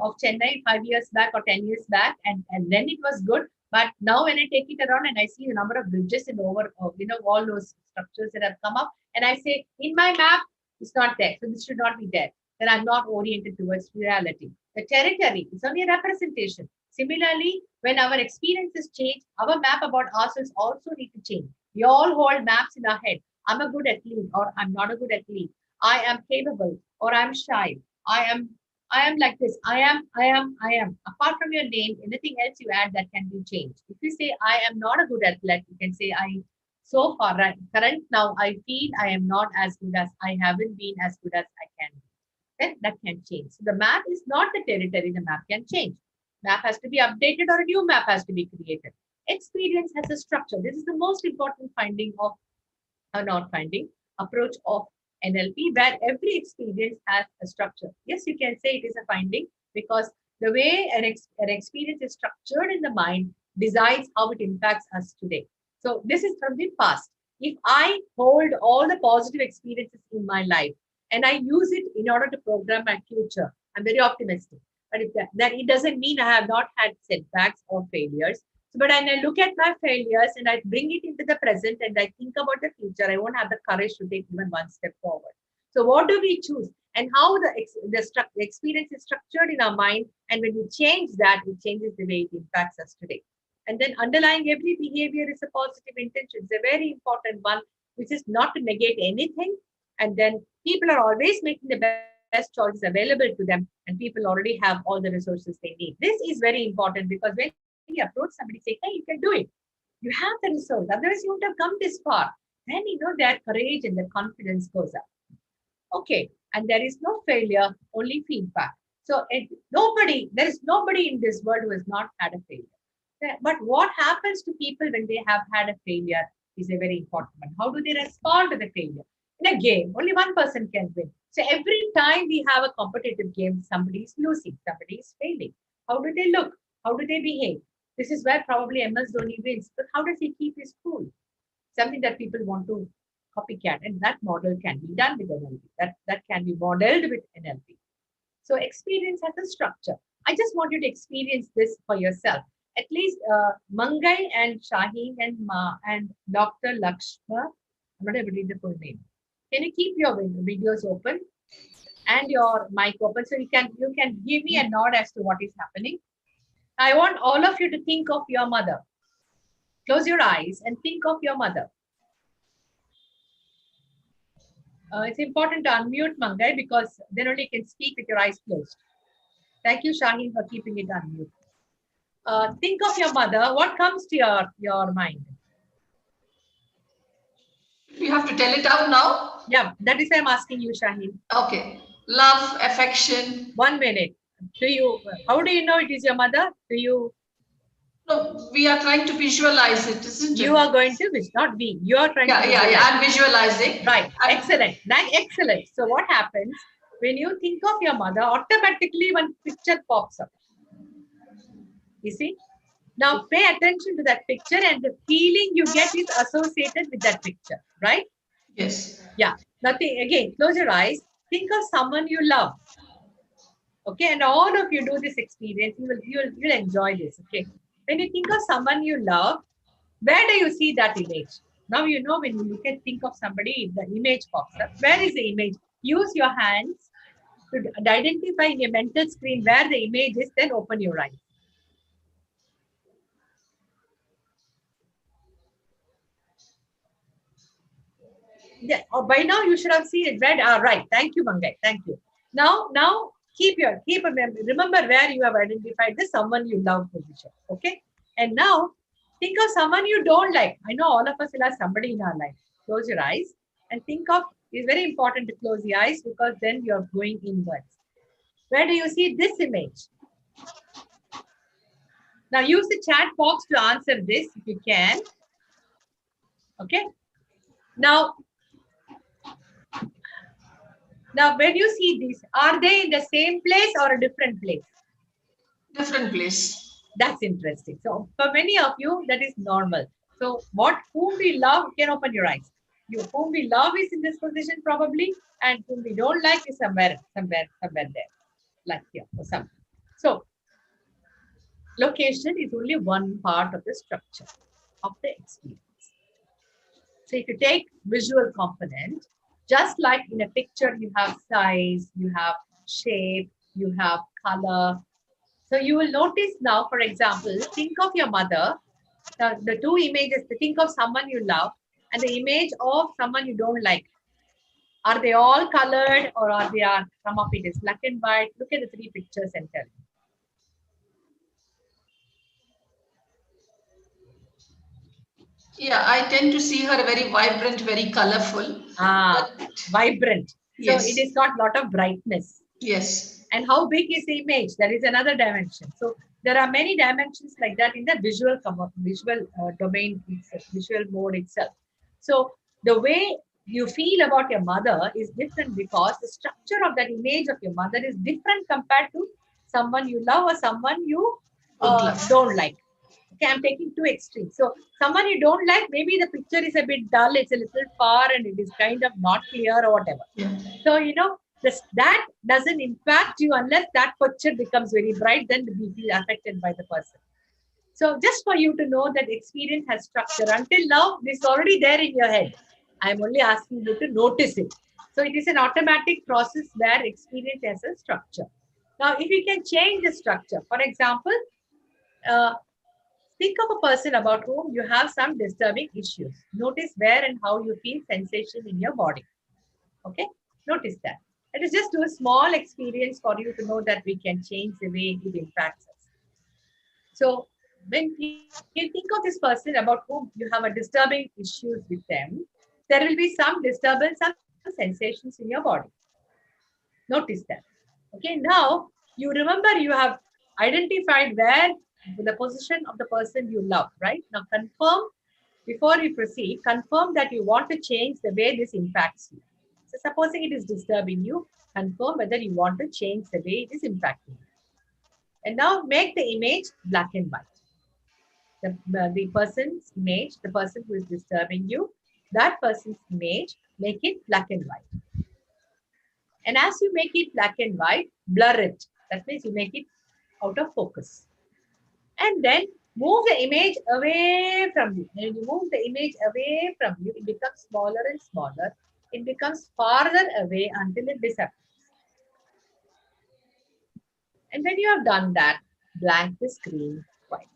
of Chennai 5 years back or 10 years back, and then it was good. But now when I take it around and I see the number of bridges and all those structures that have come up, and I say, in my map, it's not there. So this should not be there. Then I'm not oriented towards reality. The territory is only a representation. Similarly, when our experiences change, our map about ourselves also need to change. We all hold maps in our head. I'm a good athlete, or I'm not a good athlete. I am capable, or I'm shy. I am like this. I am. Apart from your name, anything else you add that can be changed. If you say I am not a good athlete, you can say so far current now I feel I am not as good as I haven't been as good as I can be. Then that can change. So the map is not the territory. The map can change. Map has to be updated, or a new map has to be created. Experience has a structure. This is the most important finding of not finding approach of NLP, where every experience has a structure. Yes, you can say it is a finding, because the way an experience is structured in the mind decides how it impacts us today. So this is from the past. If I hold all the positive experiences in my life and I use it in order to program my future, I'm very optimistic. But if that it doesn't mean I have not had setbacks or failures. So, but when I look at my failures and I bring it into the present and I think about the future, I won't have the courage to take even one step forward. So what do we choose? And how the experience is structured in our mind. And when we change that, it changes the way it impacts us today. And then underlying every behavior is a positive intention. It's a very important one, which is not to negate anything. And then people are always making the best choices available to them, and people already have all the resources they need. This is very important, because when you approach somebody, say, hey, you can do it. You have the resource. Otherwise, you wouldn't have come this far. Then, their courage and their confidence goes up. Okay. And there is no failure, only feedback. So there is nobody in this world who has not had a failure. But what happens to people when they have had a failure is a very important one. How do they respond to the failure? In a game, only one person can win. So every time we have a competitive game, somebody is losing, somebody is failing. How do they look? How do they behave? This is where probably MS Dhoni wins. But how does he keep his cool? Something that people want to copycat. And that model can be done with NLP. That can be modeled with NLP. So experience has a structure. I just want you to experience this for yourself. At least Mangai and Shaheen and Dr. Lakshma, I'm not able to read the full name. Can you keep your videos open and your mic open, so you can give me a nod as to what is happening? I want all of you to think of your mother. Close your eyes and think of your mother. It's important to unmute Mangai, because then only you can speak with your eyes closed. Thank you, Shaheen, for keeping it unmute. Think of your mother. What comes to your mind? You have to tell it out now? Yeah, that is why I'm asking you, Shaheen. Okay. Love, affection. 1 minute. How do you know it is your mother? No, we are trying to visualize it, isn't it? You are going to, not we. You are trying to visualize. Yeah, I'm visualizing. Right. Excellent. Excellent. So what happens when you think of your mother, automatically one picture pops up. You see? Now pay attention to that picture, and the feeling you get is associated with that picture, right? Yes. Yeah. Nothing. Again, close your eyes. Think of someone you love. Okay, and all of you do this experience. You'll enjoy this. Okay. When you think of someone you love, where do you see that image? Now when you can think of somebody, the image pops up. Where is the image? Use your hands to identify in your mental screen where the image is, then open your eyes. Yeah, by now you should have seen it, right? Right. Thank you, Mangai. Thank you. Now remember where you have identified the someone you love position. Okay. And now think of someone you don't like. I know all of us will have somebody in our life. Close your eyes and think of. It's very important to close the eyes, because then you're going inwards. Where do you see this image? Now use the chat box to answer this if you can. Okay. Now Now, when you see these, are they in the same place or a different place? Different place. That's interesting. So for many of you, that is normal. So whom we love, you can open your eyes. Whom we love is in this position probably, and whom we don't like is somewhere there, like here or something. So location is only one part of the structure of the experience. So if you take visual component, just like in a picture, you have size, you have shape, you have color. So you will notice now, for example, think of your mother, the two images, think of someone you love and the image of someone you don't like. Are they all colored or some of it is black and white? Look at the three pictures and tell me. Yeah, I tend to see her very vibrant, very colorful. Vibrant. So Yes. it is got a lot of brightness. Yes. And how big is the image? That is another dimension. So there are many dimensions like that in the visual domain, visual mode itself. So the way you feel about your mother is different because the structure of that image of your mother is different compared to someone you love or someone you don't like. Okay, I'm taking two extremes. So someone you don't like, maybe the picture is a bit dull, it's a little far and it is kind of not clear or whatever. Yeah. So, that doesn't impact you unless that picture becomes very bright, then we feel affected by the person. So just for you to know that experience has structure. Until now, this is already there in your head. I'm only asking you to notice it. So it is an automatic process where experience has a structure. Now, if you can change the structure, for example, think of a person about whom you have some disturbing issues. Notice where and how you feel sensation in your body. Okay, notice that. Let us just do a small experience for you to know that we can change the way it impacts us. So when you think of this person about whom you have a disturbing issues with them, there will be some disturbance, some sensations in your body. Notice that. Okay, now you remember you have identified where the position of the person you love, right? Now confirm, before you proceed, confirm that you want to change the way this impacts you. So supposing it is disturbing you, confirm whether you want to change the way it is impacting you. And now make the image black and white. The person's image, the person who is disturbing you, that person's image, make it black and white. And as you make it black and white, blur it. That means you make it out of focus. And then move the image away from you. When you move the image away from you, it becomes smaller and smaller. It becomes farther away until it disappears. And when you have done that, blank the screen white.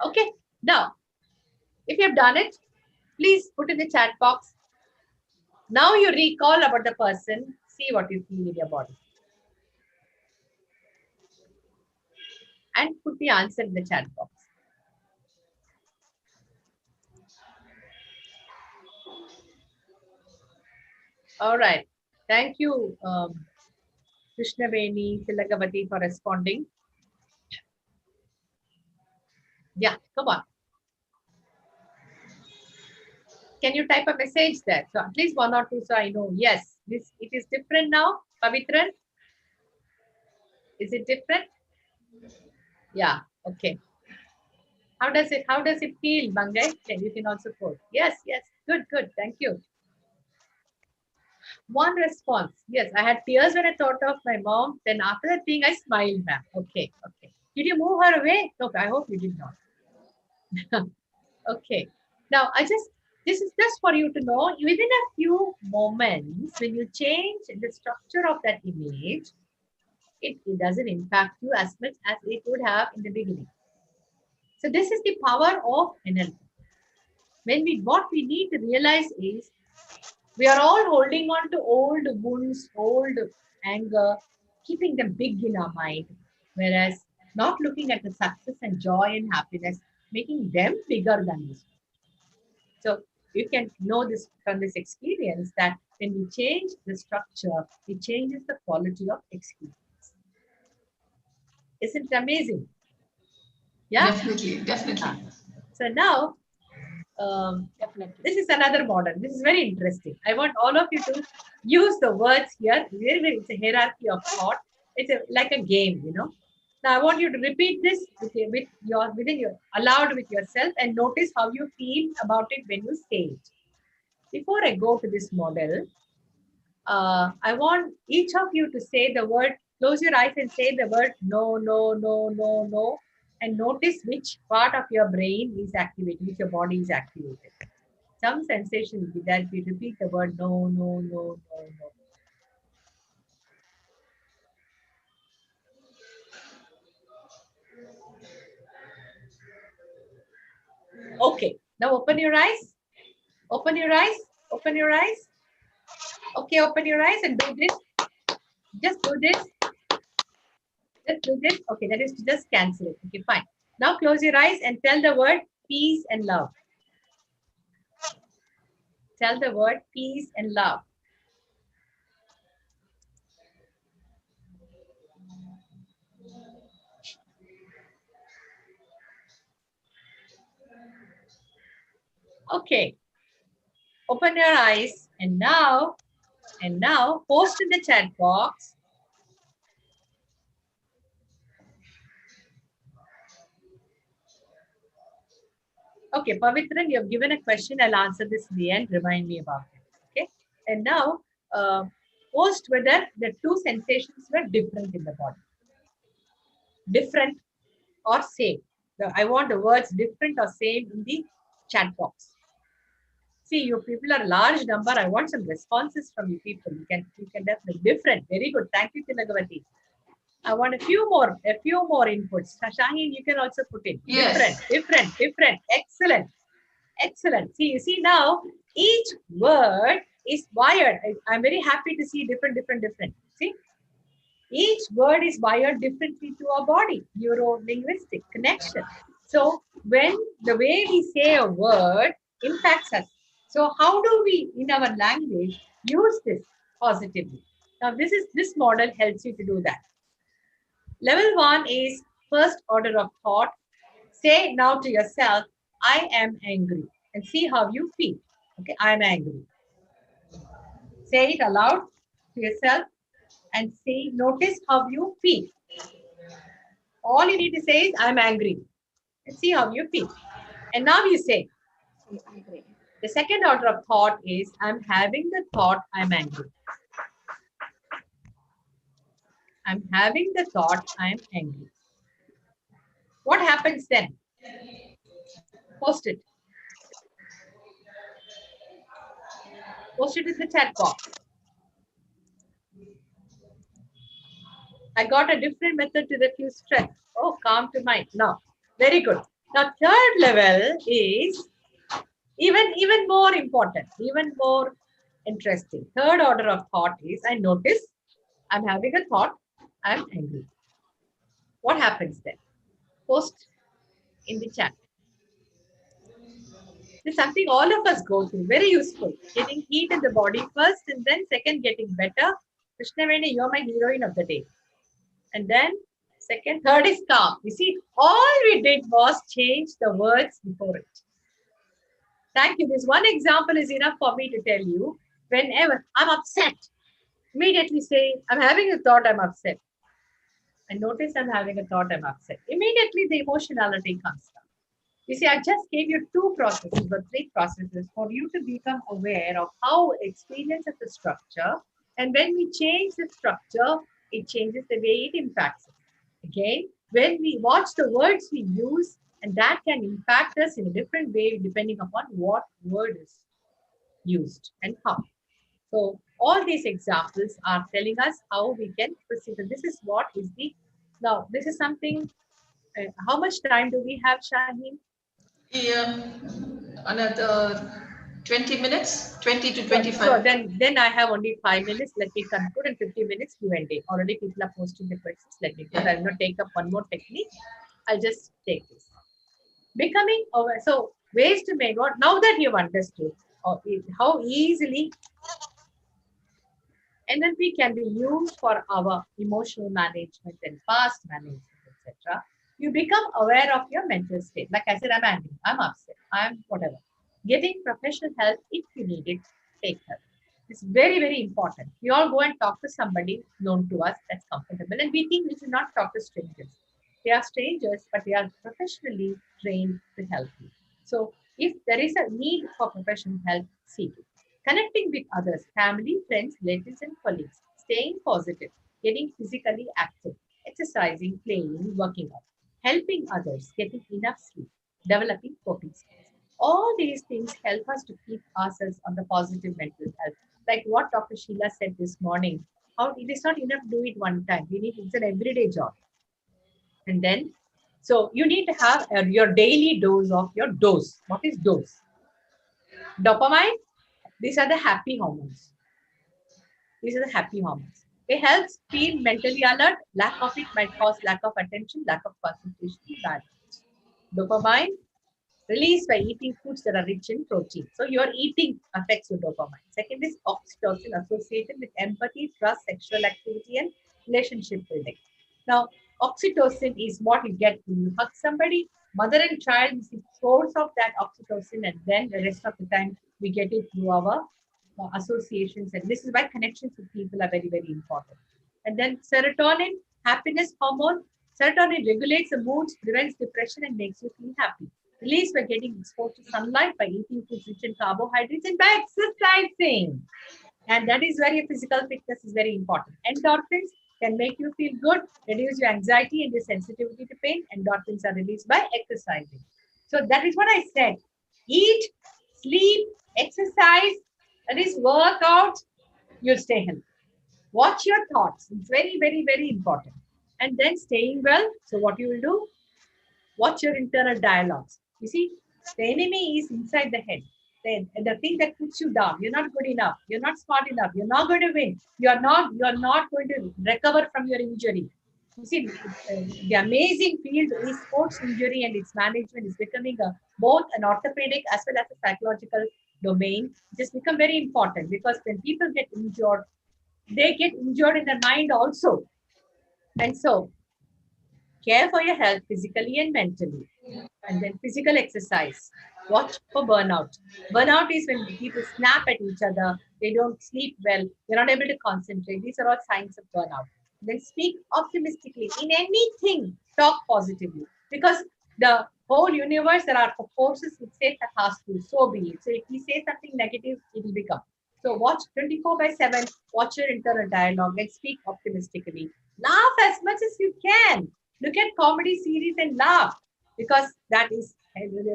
Okay, now, if you have done it, please put in the chat box. Now you recall about the person, see what you feel in your body. And put the answer in the chat box. All right. Thank you, Krishnaveni Tilagavati, for responding. Yeah, come on. Can you type a message there? So at least one or two, so I know. Yes, it is different now. Pavitran, is it different? Yeah. Okay. How does it feel, Mangai? You can also quote. Yes. Good. Thank you. One response. Yes, I had tears when I thought of my mom. Then after that thing, I smiled, ma'am. Okay. Did you move her away? No, I hope you did not. Okay. Now, this is just for you to know, within a few moments, when you change the structure of that image, it doesn't impact you as much as it would have in the beginning. So this is the power of NLP. What we need to realize is, we are all holding on to old wounds, old anger, keeping them big in our mind, whereas not looking at the success and joy and happiness, making them bigger than this. So you can know this from this experience that when we change the structure, it changes the quality of experience. Isn't it amazing? Yeah? Definitely. So now, Definitely. This is another model. This is very interesting. I want all of you to use the words here. It's a hierarchy of thought. It's like a game, you know. Now I want you to repeat this within your aloud with yourself and notice how you feel about it when you say it. Before I go to this model, I want each of you to say the word, close your eyes and say the word no, no, no, no, no, and notice which part of your brain is activated, which your body is activated. Some sensation will be that if you repeat the word no, no, no, no, no. Okay, now open your eyes, open your eyes, open your eyes. Okay, open your eyes and do this. Just do this. Just do this. Okay, that is to just cancel it. Okay, fine. Now close your eyes and tell the word peace and love. Tell the word peace and love. Okay, open your eyes and now post in the chat box. Okay, Pavitran, you have given a question. I'll answer this in the end. Remind me about it. Okay, and now post whether the two sensations were different in the body. Different or same. I want the words different or same in the chat box. See, you people are a large number. I want some responses from you people. You can definitely different. Very good. Thank you, Tilagavati. I want a few more inputs. Shaheen, you can also put in. Yes. Different. Excellent. Excellent. See, you see now, each word is wired. I'm very happy to see different. See, each word is wired differently to our body. Neuro-linguistic connection. So when the way we say a word impacts us. So how do we, in our language, use this positively? Now, this model helps you to do that. Level 1 is first order of thought. Say now to yourself, I am angry, and see how you feel. Okay, I am angry. Say it aloud to yourself and see, notice how you feel. All you need to say is, I'm angry, and see how you feel. And now you say, the second order of thought is, I'm having the thought I'm angry. I'm having the thought I'm angry. What happens then? Post it. Post it in the chat box. I got a different method to reduce stress. Oh, calm to mind. Now, very good. Now, third level is even more important, even more interesting. Third order of thought is, I notice I'm having a thought, I'm angry. What happens then? Post in the chat. This is something all of us go through. Very useful. Getting heat in the body first, and then second, getting better. Krishnaveni, you're my heroine of the day. And then second, third is calm. You see, all we did was change the words before it. Thank you. This one example is enough for me to tell you. Whenever I'm upset, immediately say, I'm having a thought, I'm upset. And notice I'm having a thought, I'm upset. Immediately the emotionality comes down. You see, I just gave you two processes or three processes for you to become aware of how experience of the structure. And when we change the structure, it changes the way it impacts us. Again, when we watch the words we use, and that can impact us in a different way depending upon what word is used and how. So all these examples are telling us how we can proceed. This is what is the, now this is something, how much time do we have, Shaheen? Yeah, another 20 minutes, 20 to 25. So then I have only 5 minutes. Let me conclude in 50 minutes Q&A. Already people are posting the questions. Let me, I will not take up one more technique. I'll just take this. Becoming aware. So ways to make what, now that you've understood how easily NLP can be used for our emotional management and past management, etc. You become aware of your mental state. Like I said, I'm angry, I'm upset, I'm whatever. Getting professional help if you need it, take help. It's very, very important. We all go and talk to somebody known to us that's comfortable, and we think we should not talk to strangers. They are strangers, but they are professionally trained to help you. So, if there is a need for professional help, seek it. Connecting with others, family, friends, relatives, and colleagues, staying positive, getting physically active, exercising, playing, working out, helping others, getting enough sleep, developing coping skills. All these things help us to keep ourselves on the positive mental health. Like what Dr. Sheila said this morning, how it is not enough to do it one time. We need it's an everyday job. And then, so you need to have your daily dose of your dose. What is dose? Dopamine. These are the happy hormones. These are the happy hormones. It helps feel mentally alert. Lack of it might cause lack of attention, lack of concentration, bad moods. Dopamine released by eating foods that are rich in protein. So your eating affects your dopamine. Second is oxytocin associated with empathy, trust, sexual activity, and relationship building. Now, oxytocin is what you get when you hug somebody. Mother and child is the source of that oxytocin, and then the rest of the time we get it through our associations. And this is why connections with people are very, very important. And then serotonin, happiness hormone. Serotonin regulates the moods, prevents depression, and makes you feel happy. Released by getting exposed to sunlight, by eating foods rich in carbohydrates, and by exercising. And that is where your physical fitness is very important. Endorphins can make you feel good, reduce your anxiety and your sensitivity to pain. Endorphins are released by exercising. So that is what I said. Eat, sleep, exercise, that is work out, you'll stay healthy. Watch your thoughts. It's very, very, very important. And then staying well. So what you will do? Watch your internal dialogues. You see, the enemy is inside the head. The thing that puts you down. You're not good enough. You're not smart enough. You're not going to win. You're not going to recover from your injury. You see, the amazing field is sports injury and its management is becoming both an orthopedic as well as a psychological domain. It has become very important because when people get injured, they get injured in the mind also. And so, care for your health physically and mentally. And then physical exercise. Watch for burnout. Burnout is when people snap at each other, they don't sleep well, they're not able to concentrate. These are all signs of burnout. Then speak optimistically. In anything, talk positively. Because the whole universe, there are forces which say that has to, so be it. So if we say something negative, it will become. So watch 24/7, watch your internal dialogue and speak optimistically. Laugh as much as you can. Look at comedy series and laugh because that is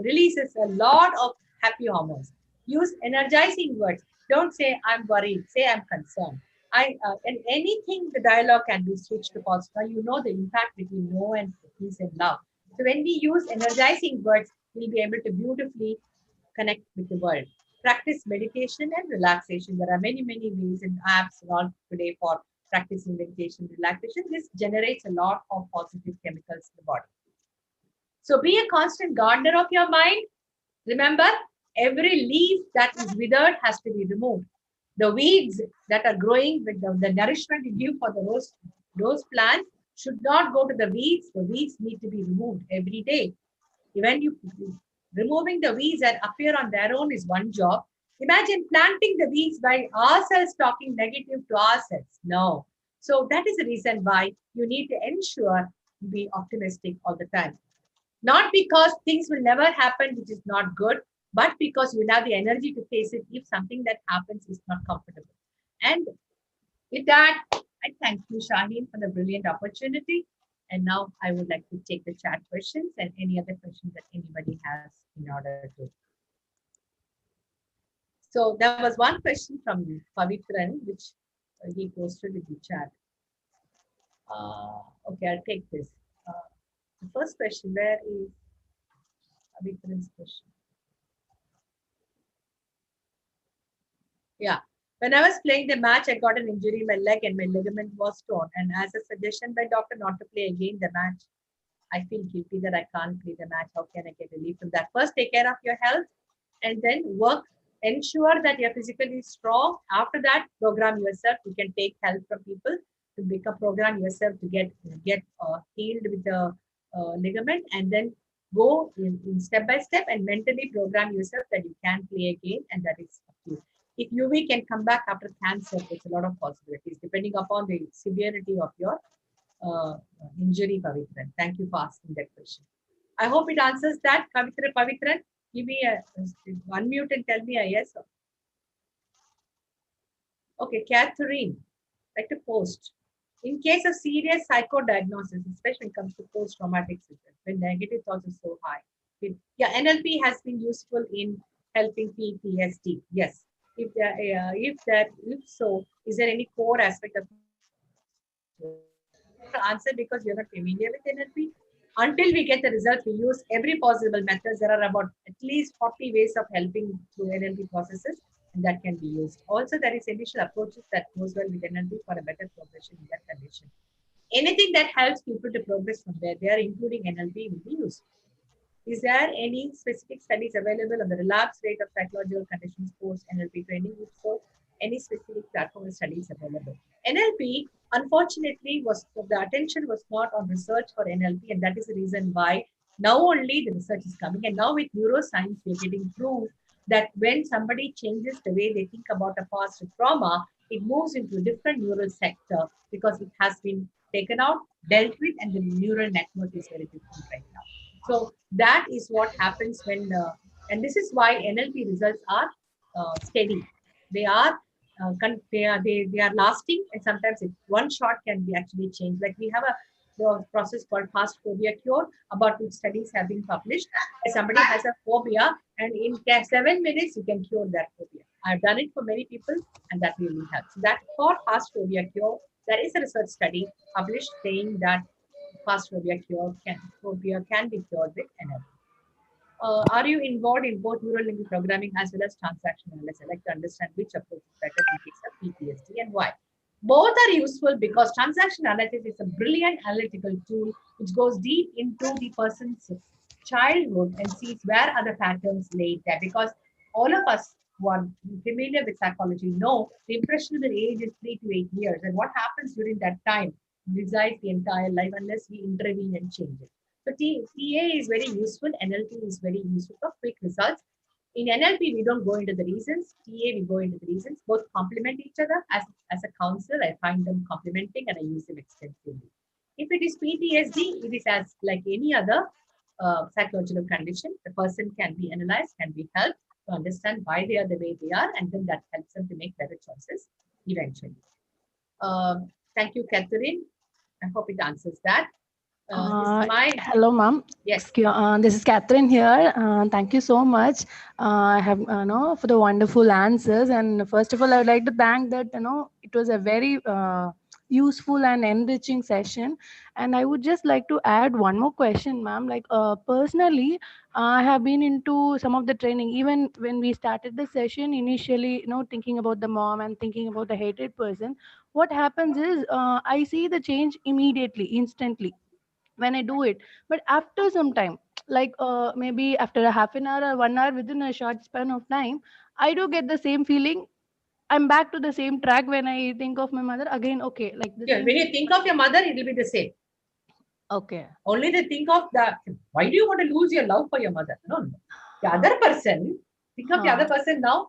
releases a lot of happy hormones. Use energizing words. Don't say I'm worried. Say I'm concerned. And anything the dialogue can be switched to positive. Now you know the impact between no and peace and love. So when we use energizing words, we'll be able to beautifully connect with the world. Practice meditation and relaxation. There are many, many ways and apps and all today for practicing meditation, relaxation. This generates a lot of positive chemicals in the body. So be a constant gardener of your mind. Remember, every leaf that is withered has to be removed. The weeds that are growing with the nourishment you give for the rose plant should not go to the weeds. The weeds need to be removed every day. When you removing the weeds that appear on their own is one job. Imagine planting the weeds by ourselves talking negative to ourselves. No. So that is the reason why you need to ensure you be optimistic all the time. Not because things will never happen, which is not good, but because you will have the energy to face it if something that happens is not comfortable. And with that, I thank you, Shaheen, for the brilliant opportunity. And now I would like to take the chat questions and any other questions that anybody has in order to. So there was one question from Pavitran, which he posted in the chat. Okay, I'll take this. The first question, where is Pavitran's question? Yeah. When I was playing the match, I got an injury in my leg and my ligament was torn. And as a suggestion by doctor not to play again the match, I feel guilty that I can't play the match. How can I get relief from that? First, take care of your health and then work. Ensure that you're physically strong. After that, program yourself. You can take help from people to become program yourself to get healed with the ligament and then Go in step by step and mentally program yourself that you can play a game, and that is up to you. If UV can come back after cancer, there's a lot of possibilities depending upon the severity of your injury, Pavitran. Thank you for asking that question. I hope it answers that. Pavitran, give me a unmute and tell me a yes. Okay, Catherine, like to post. In case of serious psychodiagnosis, especially when it comes to post-traumatic syndrome, when negative thoughts are so high. Yeah, NLP has been useful in helping PTSD. Yes. If so, is there any core aspect of answer because you're not familiar with NLP? Until we get the results, we use every possible methods. There are about at least 40 ways of helping through NLP processes, and that can be used. Also, there is initial approaches that goes well with NLP for a better progression in that condition. Anything that helps people to progress from there, they are including NLP will be used. Is there any specific studies available on the relapse rate of psychological conditions post NLP training? If so, any specific platform studies available? NLP, unfortunately, the attention was not on research for NLP, and that is the reason why now only the research is coming. And now with neuroscience, we're getting proof that when somebody changes the way they think about a past trauma, it moves into a different neural sector because it has been taken out, dealt with, and the neural network is very different right now. So that is what happens when, and this is why NLP results are steady. They are, they are lasting, and sometimes one shot can be actually changed. Like we have a process called fast phobia cure, about which studies have been published. Somebody has a phobia, and in 7 minutes you can cure that phobia. I've done it for many people, and that really helps. So that's called fast phobia cure. There is a research study published saying that fast phobia can be cured with NLP. Are you involved in both neuro-linguistic programming as well as transaction analysis? I'd like to understand which approach is better in case of PTSD and why. Both are useful because transaction analysis is a brilliant analytical tool which goes deep into the person's childhood and sees where are the patterns laid there. Because all of us who are familiar with psychology know the impressionable age is 3 to 8 years, and what happens during that time resides the entire life unless we intervene and change it. So TA is very useful. NLP is very useful for quick results. In NLP, we don't go into the reasons. TA, we go into the reasons. Both complement each other. As a counselor, I find them complementing and I use them extensively. If it is PTSD, it is as like any other psychological condition. The person can be analyzed, can be helped to understand why they are the way they are, and then that helps them to make better choices eventually. Thank you, Catherine. I hope it answers that. Hello, ma'am. Yes. This is Catherine here. Thank you so much. I have for the wonderful answers. And first of all, I would like to thank that it was a very useful and enriching session. And I would just like to add one more question, ma'am. Like personally, I have been into some of the training. Even when we started the session, initially, thinking about the mom and thinking about the hated person, what happens is I see the change immediately, instantly when I do it. But after some time, like maybe after a half an hour or 1 hour, within a short span of time, I do get the same feeling. I'm back to the same track when I think of my mother again. Okay, like the same. When you think of your mother, it will be the same. Okay. Only the think of the, why do you want to lose your love for your mother? No. The other person, think of the other person now.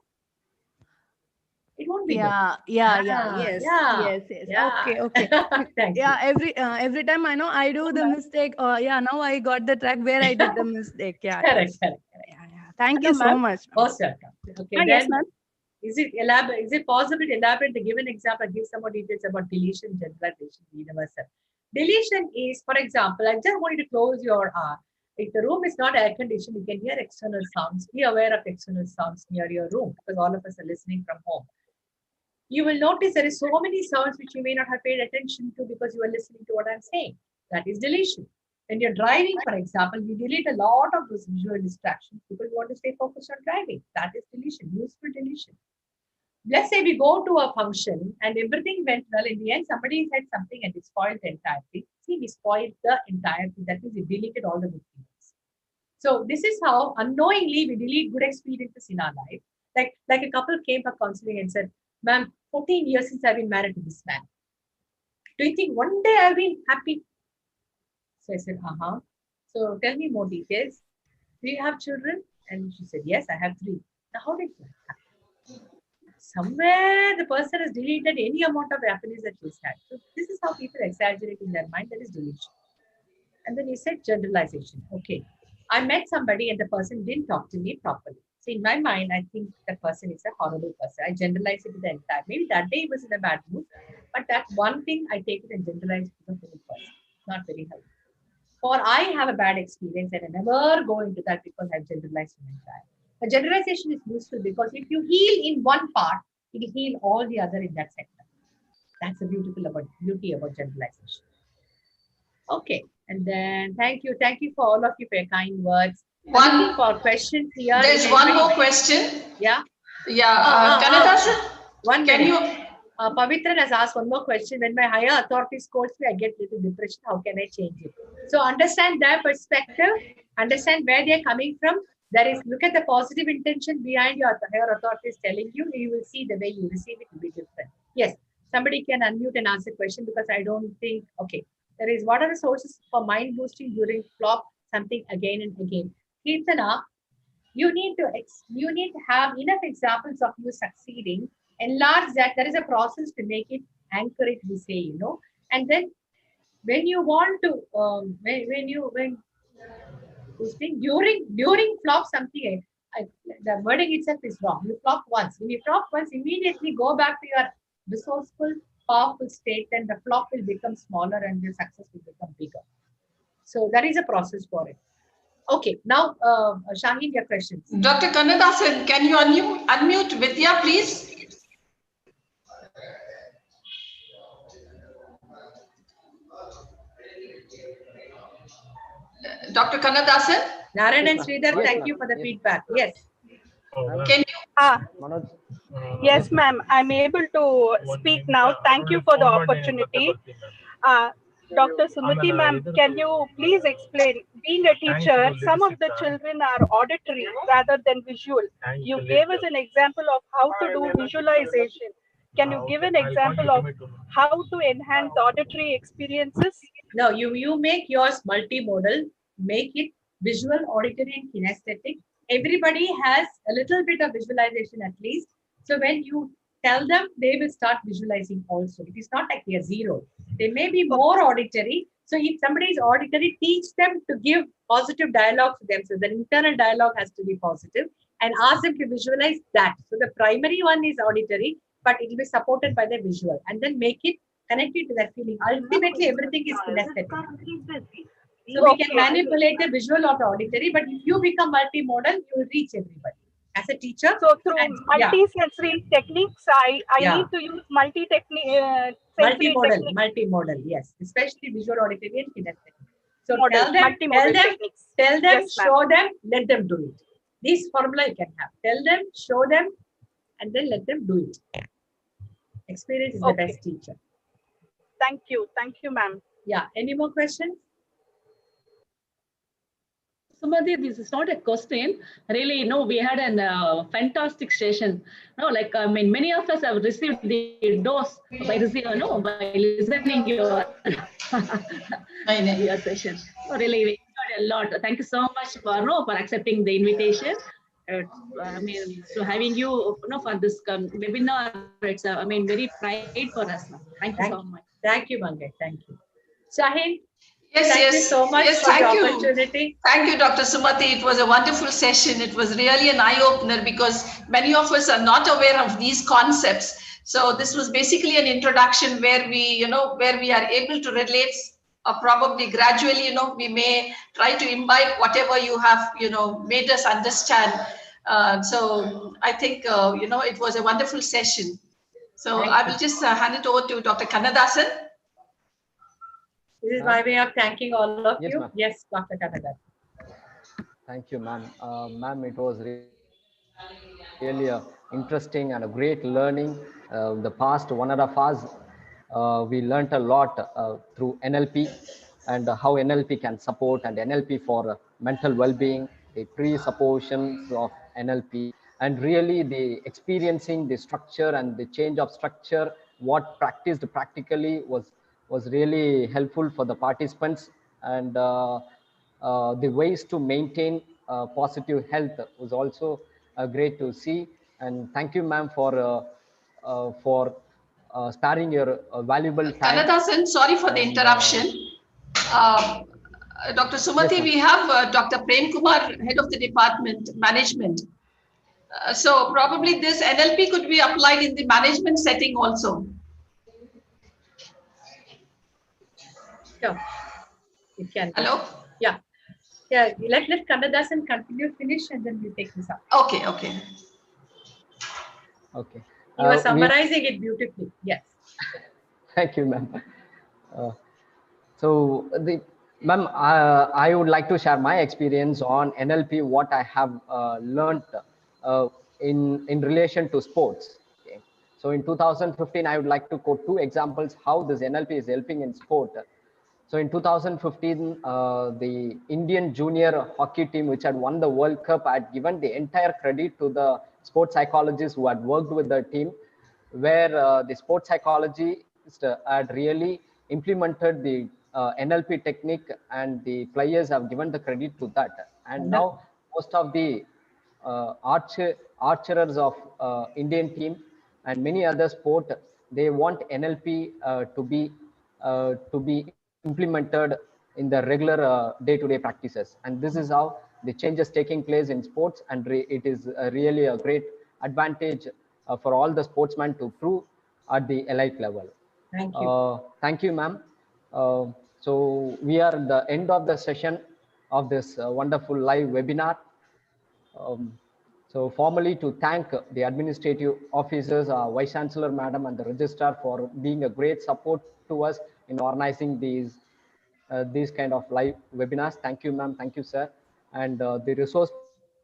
It won't be yes. Okay. Thank you. Every time I know I do the mistake. Now I got the track where I did the mistake. Correct. Thank you so much. Most welcome. Okay, yes, ma'am. Is it possible to elaborate the given example, give some more details about deletion, generalization, universal? Deletion is, for example, I just want you to close your if the room is not air conditioned, you can hear external sounds. Be aware of external sounds near your room because all of us are listening from home. You will notice there is so many sounds which you may not have paid attention to because you are listening to what I'm saying. That is deletion. When you're driving, for example, we delete a lot of those visual distractions because we want to stay focused on driving. That is deletion, useful deletion. Let's say we go to a function and everything went well. In the end, somebody said something and it spoiled the entire thing. See, we spoiled the entire thing. That means we deleted all the good things. So this is how unknowingly we delete good experiences in our life. Like a couple came for counseling and said, ma'am, 14 years since I've been married to this man. Do you think one day I've been happy? So I said, So tell me more details. Do you have children? And she said, yes, I have 3. Now, how did that happen? Somewhere the person has deleted any amount of happiness that she's had. So this is how people exaggerate in their mind. That is delusion. And then he said generalization. Okay. I met somebody and the person didn't talk to me properly. So in my mind, I think the person is a horrible person. I generalize it to the entire. Maybe that day he was in a bad mood, but that one thing I take it and generalize it to the whole person. Not very helpful. For I have a bad experience and I never go into that because I've generalized my entire. A generalization is useful because if you heal in one part, it will heal all the other in that sector. That's the beauty about generalization. Okay, and then thank you for all of you for your kind words. One For questions here. There's one more question. Yeah. Yeah, Kanadasan, one can minute. you? Pavitra has asked one more question. When my higher authorities coach me, I get little depression. How can I change it? So understand their perspective, understand where they're coming from. Look at the positive intention behind your higher authorities telling you. You will see the way you receive it will be different. Yes, somebody can unmute and ask a question because I don't think. Okay, there is what are the sources for mind boosting during flop something again and again. Kirtana, you need to have enough examples of you succeeding, enlarge that. There is a process to make it anchor it, we say, and then when you want to when this thing during flop something, the wording itself is wrong. You flop once. When you flop once, immediately go back to your resourceful, powerful state, and the flop will become smaller and your success will become bigger. So that is a process for it. Okay, now Shaheen, your questions. Dr. Kannadasan, can you unmute Vidya, please? Dr. Kannadasan? Narayan and Sridhar, thank you for the feedback. Yes. Can you? Yes, ma'am. I'm able to speak now. Thank you for the opportunity. Dr. Sumati, ma'am, can you please explain? Being a teacher, some of the children are auditory rather than visual. You gave us an example of how to do visualization. Can you give an example of how to enhance auditory experiences? No, you make yours multimodal, make it visual, auditory, and kinesthetic. Everybody has a little bit of visualization at least. So when you tell them, they will start visualizing also. It is not like they are zero. They may be more auditory. So if somebody is auditory, teach them to give positive dialogue to them. So the internal dialogue has to be positive and ask them to visualize that. So the primary one is auditory, but it will be supported by the visual, and then make it connected to that feeling. Ultimately, everything is kinesthetic. So we can manipulate the visual or the auditory, but if you become multimodal, you will reach everybody. As a teacher, so through multi-sensory techniques, I need to use multimodal, yes, especially visual, auditory, and kinesthetic. So tell them, yes, show them, let them do it. This formula you can have. Tell them, show them, and then let them do it. Experience is the best teacher. Thank you, ma'am. Yeah. Any more questions? Sumati, this is not a question. Really, we had a fantastic session. Many of us have received the dose by listening your your session. So really, we enjoyed a lot. Thank you so much for accepting the invitation. So having you, for this webinar, it's very pride for us. Thank you so much. Thank you, Mangat. Thank you. Shaheen. Yes, thank you so much for the opportunity. Thank you, Dr. Sumati. It was a wonderful session. It was really an eye-opener because many of us are not aware of these concepts. So this was basically an introduction where we are able to relate, probably gradually, we may try to imbibe whatever you have, made us understand. So I think, it was a wonderful session. So I will just hand it over to Dr. Kannadasan. This is my way of thanking all of you. Yes, Dr. Kannadasan. Thank you, ma'am. Ma'am, it was really interesting and a great learning. The past 1.5 hours, we learned a lot through NLP and how NLP can support, and NLP for mental well-being, the presuppositions of NLP, and really the experiencing the structure and the change of structure, what practiced practically was really helpful for the participants. And the ways to maintain positive health was also great to see. And thank you, ma'am, for sparing your valuable time. Kannadasan, sorry for the And, interruption. Uh, Dr. Sumati, yes, we have Dr. Prem Kumar, head of the department, management. So probably this NLP could be applied in the management setting also. Sure. You can. Hello? Yeah. Let Kannadasan continue, finish, and then we'll take this up. Okay, okay. okay. You are summarizing it beautifully. Yes. Thank you, ma'am. So, ma'am, I would like to share my experience on NLP, what I have learned in relation to sports. Okay. So, in 2015, I would like to quote two examples how this NLP is helping in sport. So, in 2015, the Indian junior hockey team, which had won the World Cup, had given the entire credit to the sports psychologists who had worked with the team, where the sports psychologist had really implemented the NLP technique, and the players have given the credit to that. And now most of the archers of Indian team and many other sport, they want NLP to be implemented in the regular day-to-day practices. And this is how the changes taking place in sports, and it is really a great advantage for all the sportsmen to prove at the elite level. Thank you. Thank you, ma'am. So we are at the end of the session of this wonderful live webinar. So formally to thank the administrative officers, Vice Chancellor Madam and the Registrar for being a great support to us in organizing these kind of live webinars. Thank you, ma'am. Thank you, sir. And the resource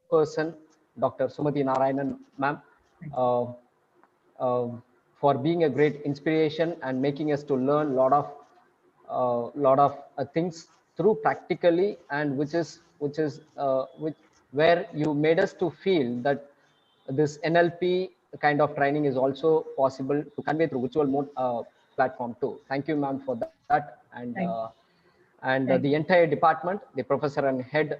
person, Dr. Sumati Narayanan, ma'am, uh, for being a great inspiration and making us to learn lot of things through practically, and which where you made us to feel that this NLP kind of training is also possible to convey through virtual mode platform too. Thank you, ma'am, for that. And the entire department, the professor and head,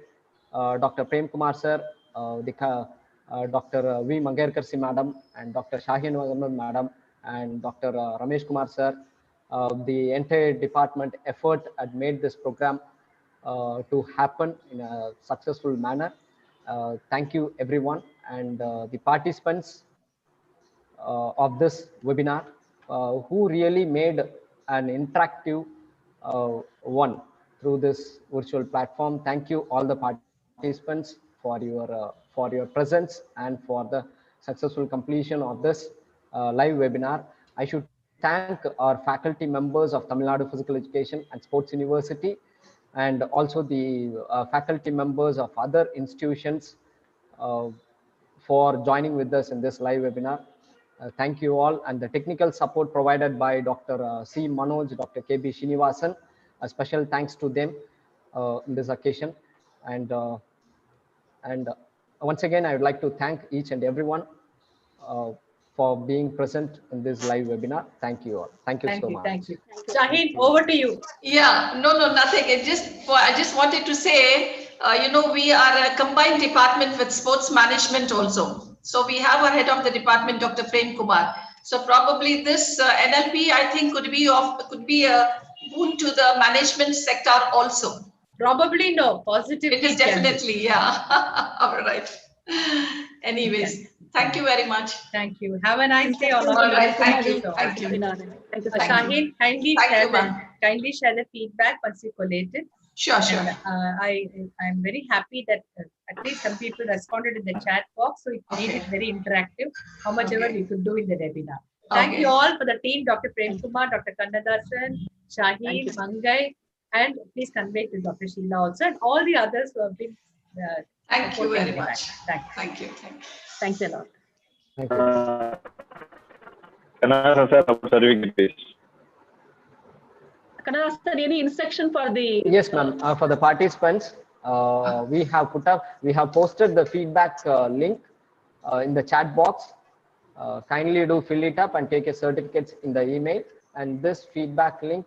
Dr. Prem Kumar sir, Dr. V. Mangerkarsi madam, and Dr. Shahin Ahmed madam, and Dr. Ramesh Kumar sir, the entire department effort had made this program to happen in a successful manner. Thank you, everyone, and the participants of this webinar who really made an interactive one through this virtual platform. Thank you all the participants for your presence and for the successful completion of this live webinar. I should thank our faculty members of Tamil Nadu Physical Education and Sports University, and also the faculty members of other institutions uh, for joining with us in this live webinar. Thank you all, and the technical support provided by Dr. C. Manoj, Dr. K.B. Srinivasan. A special thanks to them in this occasion. And once again, I would like to thank each and everyone uh, for being present in this live webinar. Thank you all. Thank you so much. Thank you. Shahin, over to you. Yeah, no, nothing. I just wanted to say, we are a combined department with sports management also. So we have our head of the department, Dr. Prem Kumar. So probably this NLP, I think, could be a boon to the management sector also. Probably no, positive. It is definitely, yeah. All right. Anyways, thank you very much. Thank you. Have a nice day, all of All you. right, thank you. Thank you. Thank you. Shahin, kindly share the feedback once you collate it. Sure. And, I'm very happy that at least some people responded in the chat box, so it made it very interactive. How much ever we could do in the webinar. Thank you all for the team, Dr. Prem Kumar, Dr. Kannadasan, Shahin, Mangai, and please convey to Dr. Sheila also, and all the others who have been. Thank you very much. Thank you. Thanks a lot. Thank you. Kannadasan sir, our certificate please. Kannadasan, any instruction for the? Yes, ma'am. For the participants, we have posted the feedback link in the chat box. Kindly do fill it up and take your certificates in the email. And this feedback link